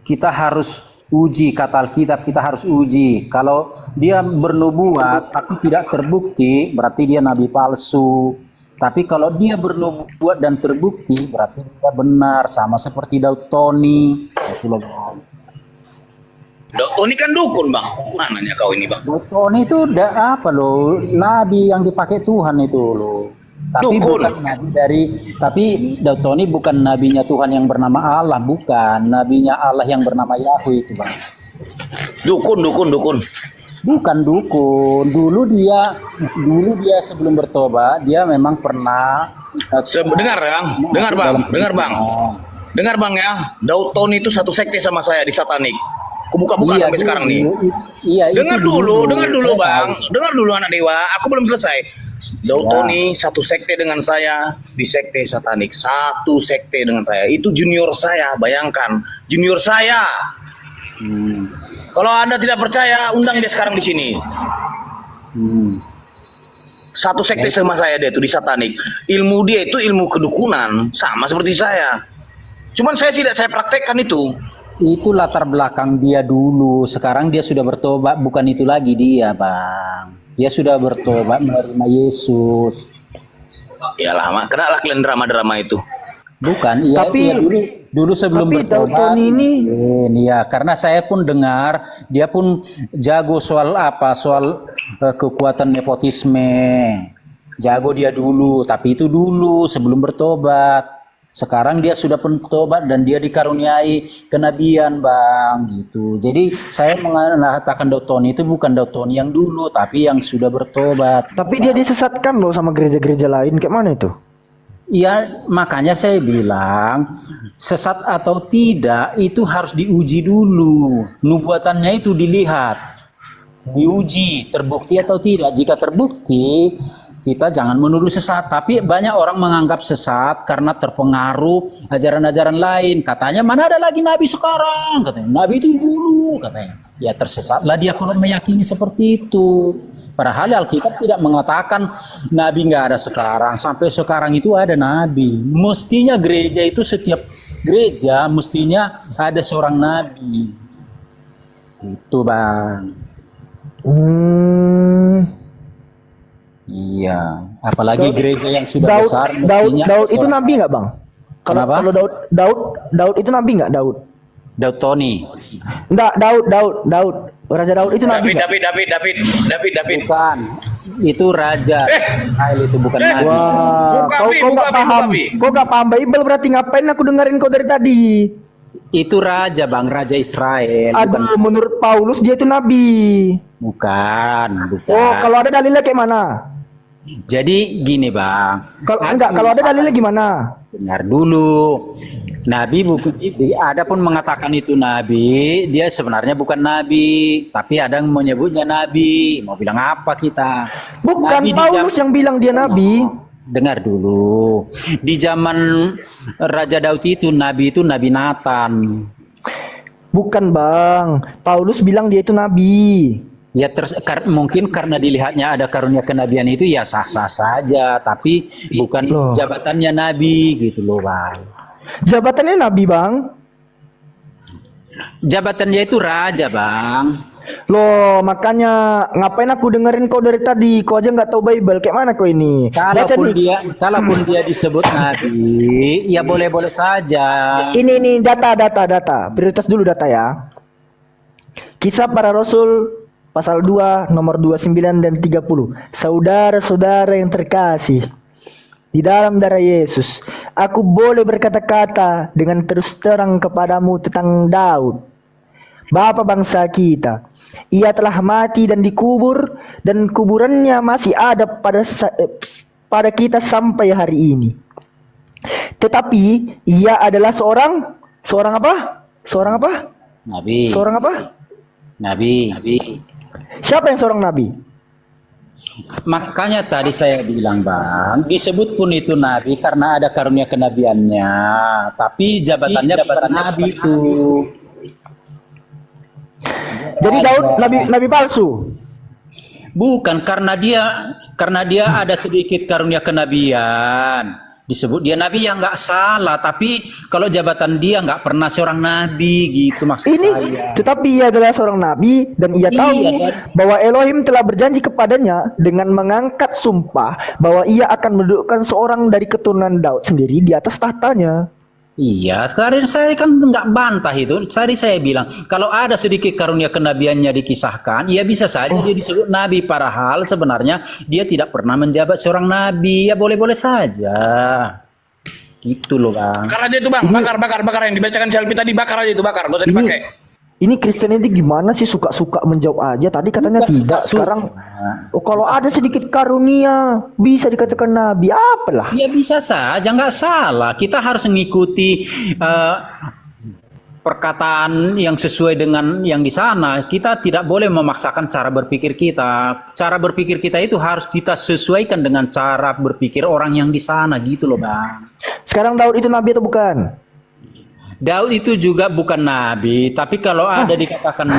S9: kita harus uji, kata Alkitab kita harus uji. Kalau dia bernubuat tapi tidak terbukti, berarti dia nabi palsu. Tapi kalau dia bernubuat dan terbukti, berarti dia benar. Sama seperti Daud Tony. Itu loh Bang.
S10: Daud ini kan dukun Bang. Mananya kau ini Bang?
S9: Daud Tony itu apa loh? Nabi yang dipakai Tuhan itu loh. Tapi
S10: dukun.
S9: Bukan nabi tapi Daud Tony bukan nabinya Tuhan yang bernama Allah, bukan. Nabinya Allah yang bernama Yahweh itu Bang.
S10: Dukun.
S9: Bukan dukun. Dulu dia sebelum bertobat dia memang pernah
S10: Dengar Bang ya. Daud Tony itu satu sekte sama saya di satanik. Kubuka-buka sampai sekarang nih.
S9: Iya,
S10: dengar dulu Bang. Dengar dulu anak dewa. Aku belum selesai. Daud Tony satu sekte dengan saya di sekte satanik. Satu sekte dengan saya. Itu junior saya. Bayangkan, junior saya. Kalau Anda tidak percaya, undang dia sekarang di sini. Satu sekte sama saya dia itu di satanik. Ilmu dia itu ilmu kedukunan, sama seperti saya. Cuman saya tidak saya praktekkan itu.
S9: Itu latar belakang dia dulu. Sekarang dia sudah bertobat, bukan itu lagi dia, Bang. Dia sudah bertobat menerima Yesus.
S10: Ya lama, kenalah kalian drama-drama itu.
S9: Bukan, iya, dulu sebelum bertobat. Ini ya, karena saya pun dengar dia pun jago soal kekuatan nepotisme. Jago dia dulu, tapi itu dulu sebelum bertobat. Sekarang dia sudah bertobat dan dia dikaruniai kenabian, Bang, gitu. Jadi saya mengatakan Daud Tony itu bukan Daud Tony yang dulu, tapi yang sudah bertobat.
S5: Tapi dia disesatkan loh sama gereja-gereja lain, kayak mana itu?
S9: Iya, makanya saya bilang sesat atau tidak itu harus diuji dulu. Nubuatannya itu dilihat, diuji, terbukti atau tidak. Jika terbukti, kita jangan menuduh sesat. Tapi banyak orang menganggap sesat karena terpengaruh ajaran-ajaran lain. Katanya mana ada lagi nabi sekarang? Katanya nabi itu dulu, katanya. Ya tersesatlah dia kalau meyakini seperti itu. Padahal Alkitab tidak mengatakan nabi nggak ada sekarang. Sampai sekarang itu ada nabi. Mestinya gereja itu setiap gereja mestinya ada seorang nabi. Gitu, Bang. Iya, apalagi gereja yang sudah
S5: Daud,
S9: besar
S5: Daud,
S9: mestinya
S5: Daud itu
S9: seorang-
S5: nabi nggak bang? Kalau
S9: Kenapa?
S5: kalau Daud itu nabi nggak Daud?
S9: Daud Tony.
S5: Enggak, Daud. Raja Daud itu nabi nggak?
S10: David.
S9: Bukan. Itu raja. Israel itu bukan nabi.
S5: Wah,
S10: Buka,
S5: kau
S10: Bi,
S5: kau
S10: buka,
S5: nggak
S10: Bi,
S5: paham,
S10: buka, Bi.
S5: kau nggak paham Bible berarti ngapain aku dengerin kau dari tadi?
S9: Itu raja, Bang, raja Israel.
S5: Aduh, menurut Paulus dia itu nabi.
S9: Bukan.
S5: Oh, kalau ada dalilnya kayak mana?
S9: Jadi gini, Bang.
S5: Kalau ada dalilnya gimana?
S9: Dengar dulu. Nabi bukan, ada pun mengatakan itu nabi, dia sebenarnya bukan nabi, tapi ada yang menyebutnya nabi. Mau bilang apa kita?
S5: Bukan
S9: Nabi di
S5: Paulus yang bilang dia nabi.
S9: Dengar dulu. Di zaman Raja Daud itu nabi Nathan.
S5: Bukan bang, Paulus bilang dia itu nabi.
S9: Ya mungkin karena dilihatnya ada karunia kenabian itu ya sah-sah saja, tapi bukan
S5: Loh.
S9: jabatannya nabi gitu loh, Bang.
S5: Jabatannya nabi bang.
S9: Jabatannya itu raja, Bang.
S5: Loh, makanya ngapain aku dengerin kau dari tadi? Kau aja nggak tahu Bible, kayak mana kau ini? Baca nih.
S9: Kalaupun dia disebut nabi, ya boleh-boleh saja.
S5: Ini data. Prioritas dulu data ya. Kisah Para Rasul pasal 2 nomor 29 dan 30. Saudara-saudara yang terkasih di dalam darah Yesus, aku boleh berkata-kata dengan terus terang kepadamu tentang Daud, bapa bangsa kita. Ia telah mati dan dikubur, dan kuburannya masih ada pada kita sampai hari ini. Tetapi ia adalah seorang apa?
S9: Nabi.
S5: Seorang apa?
S9: Nabi.
S5: Siapa yang seorang nabi?
S9: Makanya tadi saya bilang, Bang, disebut pun itu nabi karena ada karunia kenabiannya, tapi jabatannya bukan nabi itu.
S5: Jadi Daud nabi palsu.
S9: Bukan karena dia ada sedikit karunia kenabian. Disebut dia nabi yang nggak salah, tapi kalau jabatan dia nggak pernah seorang nabi gitu maksud saya.
S5: Tetapi ia adalah seorang nabi dan ia tahu bahwa Elohim telah berjanji kepadanya dengan mengangkat sumpah bahwa ia akan mendudukkan seorang dari keturunan Daud sendiri di atas tahtanya.
S9: Iya, tadi saya kan nggak bantah itu. Tadi saya bilang kalau ada sedikit karunia kenabiannya dikisahkan, ya bisa saja dia disebut nabi. Padahal sebenarnya dia tidak pernah menjabat seorang nabi. Ya boleh-boleh saja. Gitu loh, Bang.
S10: Bakar aja itu, Bang. Bakar yang dibacakan Selfie tadi, bakar aja itu, bakar. Gak usah dipakai.
S5: Ini Kristen ini gimana sih, suka-suka menjawab aja? Tadi katanya tidak, sekarang kalau ada sedikit karunia bisa dikatakan nabi, apalah.
S9: Ya bisa saja, nggak salah. Kita harus mengikuti perkataan yang sesuai dengan yang di sana. Kita tidak boleh memaksakan cara berpikir kita. Cara berpikir kita itu harus kita sesuaikan dengan cara berpikir orang yang di sana, gitu loh, Bang.
S5: Sekarang Daud itu nabi atau bukan?
S9: Daud itu juga bukan nabi, tapi kalau ada dikatakan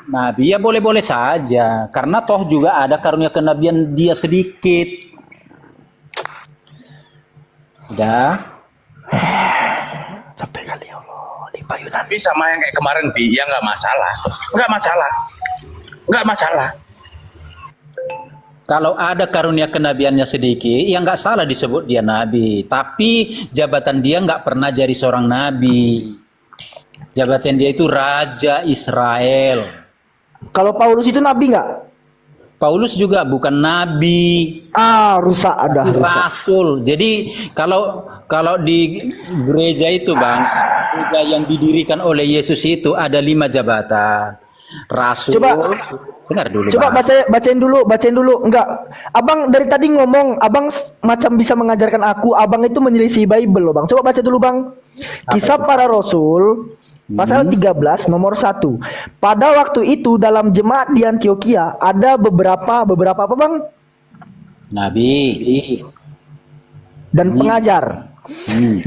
S9: nabi ya boleh-boleh saja, karena toh juga ada karunia kenabian dia sedikit. Udah.
S5: Sampai kali ya Allah,
S10: Tapi sama yang kayak kemarin, Vi, ya nggak masalah. Nggak masalah.
S9: Kalau ada karunia kenabiannya sedikit, ya nggak salah disebut dia nabi. Tapi jabatan dia nggak pernah jadi seorang nabi. Jabatan dia itu Raja Israel.
S5: Kalau Paulus itu nabi nggak?
S9: Paulus juga bukan nabi.
S5: Rusak ada.
S9: Rasul. Jadi kalau di gereja itu, Bang, gereja yang didirikan oleh Yesus itu ada 5 jabatan. Rasul. Dengar dulu.
S5: Coba bacain dulu. Enggak. Abang dari tadi ngomong, abang macam bisa mengajarkan aku, abang itu menyelisih Bible loh, Bang. Coba baca dulu, Bang. Kisah Para Rasul pasal 13 nomor 1. Pada waktu itu dalam jemaat di Antioquia ada beberapa apa, Bang?
S9: Nabi
S5: dan pengajar.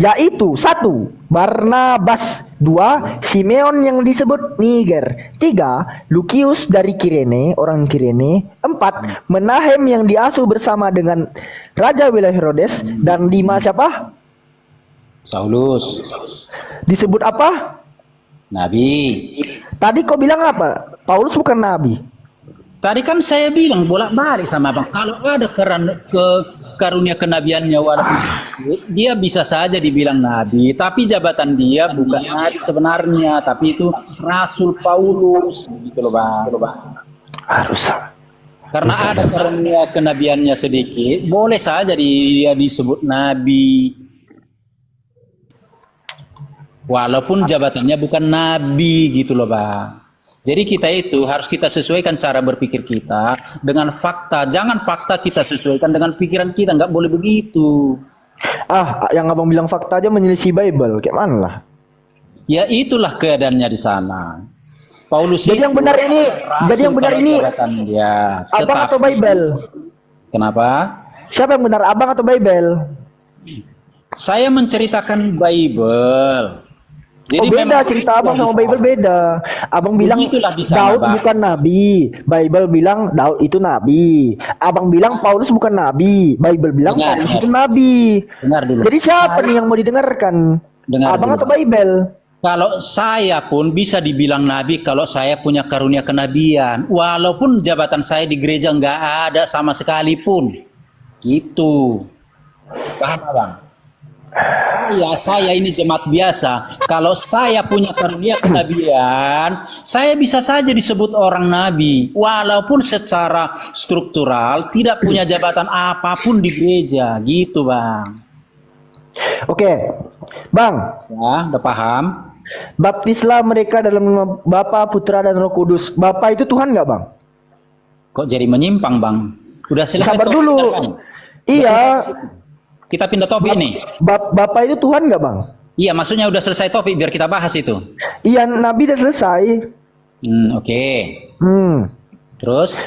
S5: Yaitu 1. Barnabas, 2. Simeon yang disebut Niger, 3. Lukius dari Kirene, orang Kirene, 4. Menahem yang diasuh bersama dengan Raja wilayah Herodes, dan 5 siapa?
S9: Saulus.
S5: Disebut apa?
S9: Nabi.
S5: Tadi kau bilang apa? Paulus bukan nabi.
S9: Tadi kan saya bilang bolak-balik sama Bang, kalau ada karunia kenabiannya walaupun sedikit, dia bisa saja dibilang nabi, tapi jabatan dia bukan nabi sebenarnya, tapi itu Rasul Paulus, gitu loh Bang.
S5: Harus.
S9: Karena ada karunia kenabiannya sedikit, boleh saja dia disebut nabi. Walaupun jabatannya bukan nabi gitu loh Bang. Jadi kita itu harus kita sesuaikan cara berpikir kita dengan fakta. Jangan fakta kita sesuaikan dengan pikiran kita. Nggak boleh begitu.
S5: Yang abang bilang fakta aja menyelisih Bible. Kayak mana lah?
S9: Ya itulah keadaannya di sana. Paulus
S5: Jadi yang benar ini,
S9: dia.
S5: abang atau Bible?
S9: Kenapa?
S5: Siapa yang benar, abang atau Bible?
S9: Saya menceritakan Bible. Jadi
S5: beda cerita abang sama Bible beda. Abang bilang Daud bukan nabi, Bible bilang Daud itu nabi. Abang bilang Paulus bukan nabi, Bible bilang Paulus itu nabi.
S9: Dengar dulu.
S5: Jadi siapa nih yang mau didengarkan? Abang atau Bible?
S9: Kalau saya pun bisa dibilang nabi kalau saya punya karunia kenabian, walaupun jabatan saya di gereja nggak ada sama sekali pun. Gitu. Paham Bang? Ya saya ini jemaat biasa. Kalau saya punya karunia kenabian, saya bisa saja disebut orang nabi, walaupun secara struktural tidak punya jabatan apapun di gereja, gitu Bang.
S5: Oke, Bang.
S9: Ya, udah paham.
S5: Baptislah mereka dalam nama Bapa, Putra dan Roh Kudus. Bapa itu Tuhan nggak Bang?
S9: Kok jadi menyimpang Bang? Udah selesai.
S5: Sabar dulu.
S9: Bang.
S5: Iya.
S9: Kita pindah topik nih.
S5: Bapak itu Tuhan nggak Bang?
S9: Iya, maksudnya udah selesai topik biar kita bahas itu.
S5: Iya, Nabi udah selesai.
S9: Oke.
S5: Terus?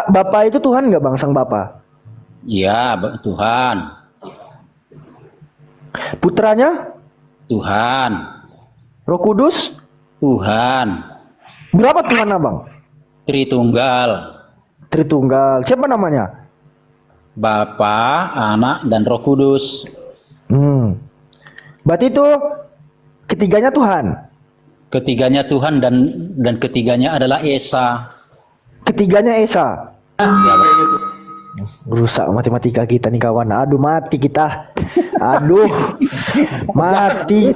S5: Bapak itu Tuhan nggak Bang, sang Bapak?
S9: Iya, Tuhan.
S5: Putranya?
S9: Tuhan.
S5: Roh Kudus?
S9: Tuhan.
S5: Berapa Tuhan Abang?
S9: Tritunggal.
S5: Siapa namanya?
S9: Bapa, Anak, dan Roh Kudus.
S5: Berarti itu ketiganya Tuhan.
S9: Ketiganya Tuhan dan ketiganya adalah Esa.
S5: Ketiganya Esa. Rusak matematika kita nih kawan. Aduh mati kita. Aduh. Mati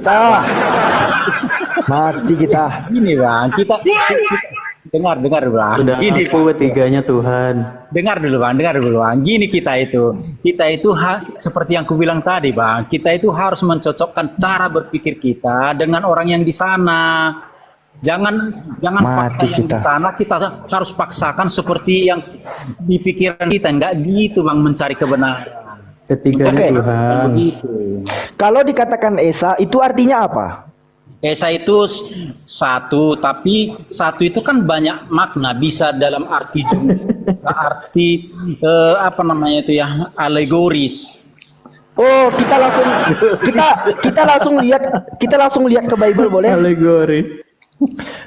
S5: kita.
S9: Ini Bang, kita dengar Bang.
S6: Udah
S9: gini
S6: aku ketiganya Tuhan.
S9: Dengar dulu Bang. Gini kita itu seperti yang ku bilang tadi Bang, kita itu harus mencocokkan cara berpikir kita dengan orang yang di sana. Jangan fakta yang di sana kita harus paksakan seperti yang di pikiran kita. Enggak gitu Bang, mencari kebenaran.
S6: Ketiganya Tuhan.
S9: Begitu.
S5: Kalau dikatakan Esa itu artinya apa?
S9: Esa itu satu, tapi satu itu kan banyak makna, bisa dalam arti alegoris.
S5: Oh, kita langsung lihat ke Bible boleh?
S6: Alegoris.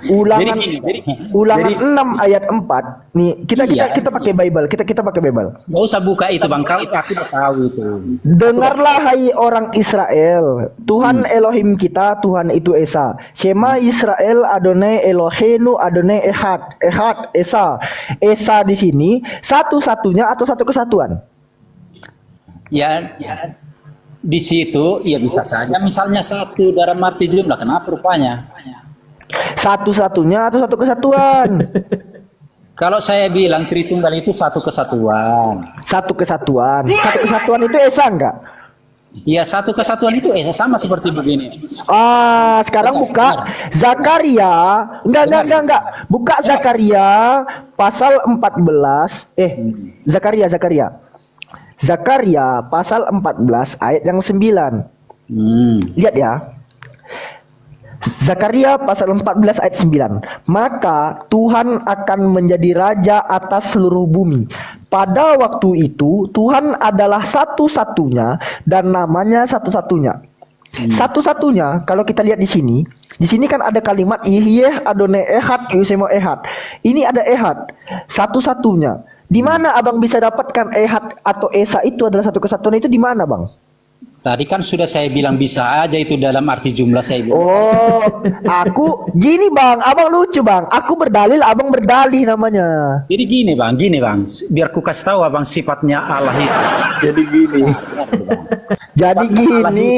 S5: Ulangan 6 ayat 4. Nih, kita pakai Bible. Kita pakai Bible.
S9: Gak usah buka itu Bang, kalau aku udah tahu itu.
S5: Dengarlah hai orang Israel, Tuhan Elohim kita, Tuhan itu Esa. Shema Israel Adonai Eloheinu Adonai Echad. Esa. Esa di sini satu-satunya atau satu kesatuan?
S9: Ya, di situ ya bisa saja misalnya satu dalam arti jumlah. Kenapa rupanya?
S5: Satu-satunya atau satu kesatuan?
S9: Kalau saya bilang Tritunggal itu satu kesatuan.
S5: Satu kesatuan itu Esa enggak?
S9: Iya, satu kesatuan itu sama seperti begini.
S5: Sekarang buka Zakaria. Enggak. Buka Zakaria pasal 14. Zakaria pasal 14 ayat yang 9. Lihat ya. Zakaria pasal 14 ayat 9. Maka Tuhan akan menjadi raja atas seluruh bumi. Pada waktu itu Tuhan adalah satu-satunya dan namanya satu-satunya. Satu-satunya kalau kita lihat di sini kan ada kalimat Ihyeh Adonai Echad Yusemo Echad. Ini ada Echad, satu-satunya. Di mana Abang bisa dapatkan Echad atau Esa itu adalah satu kesatuan itu di mana Bang?
S9: Tadi kan sudah saya bilang bisa aja itu dalam arti jumlah saya bilang.
S5: Oh, aku gini bang, abang lucu bang. Aku berdalil, abang berdalih namanya.
S9: Jadi gini bang, biar ku kasih tahu abang sifatnya Allah itu. Jadi gini.
S5: Jadi gini,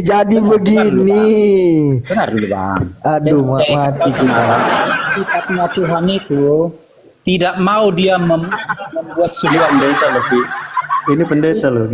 S5: jadi begini.
S9: Benar dulu bang.
S5: Aduh,
S9: Saya
S5: mati
S9: kasih tahu sama abang, sifatnya Tuhan itu tidak mau dia membuat sebuah
S6: Ini pendeta loh.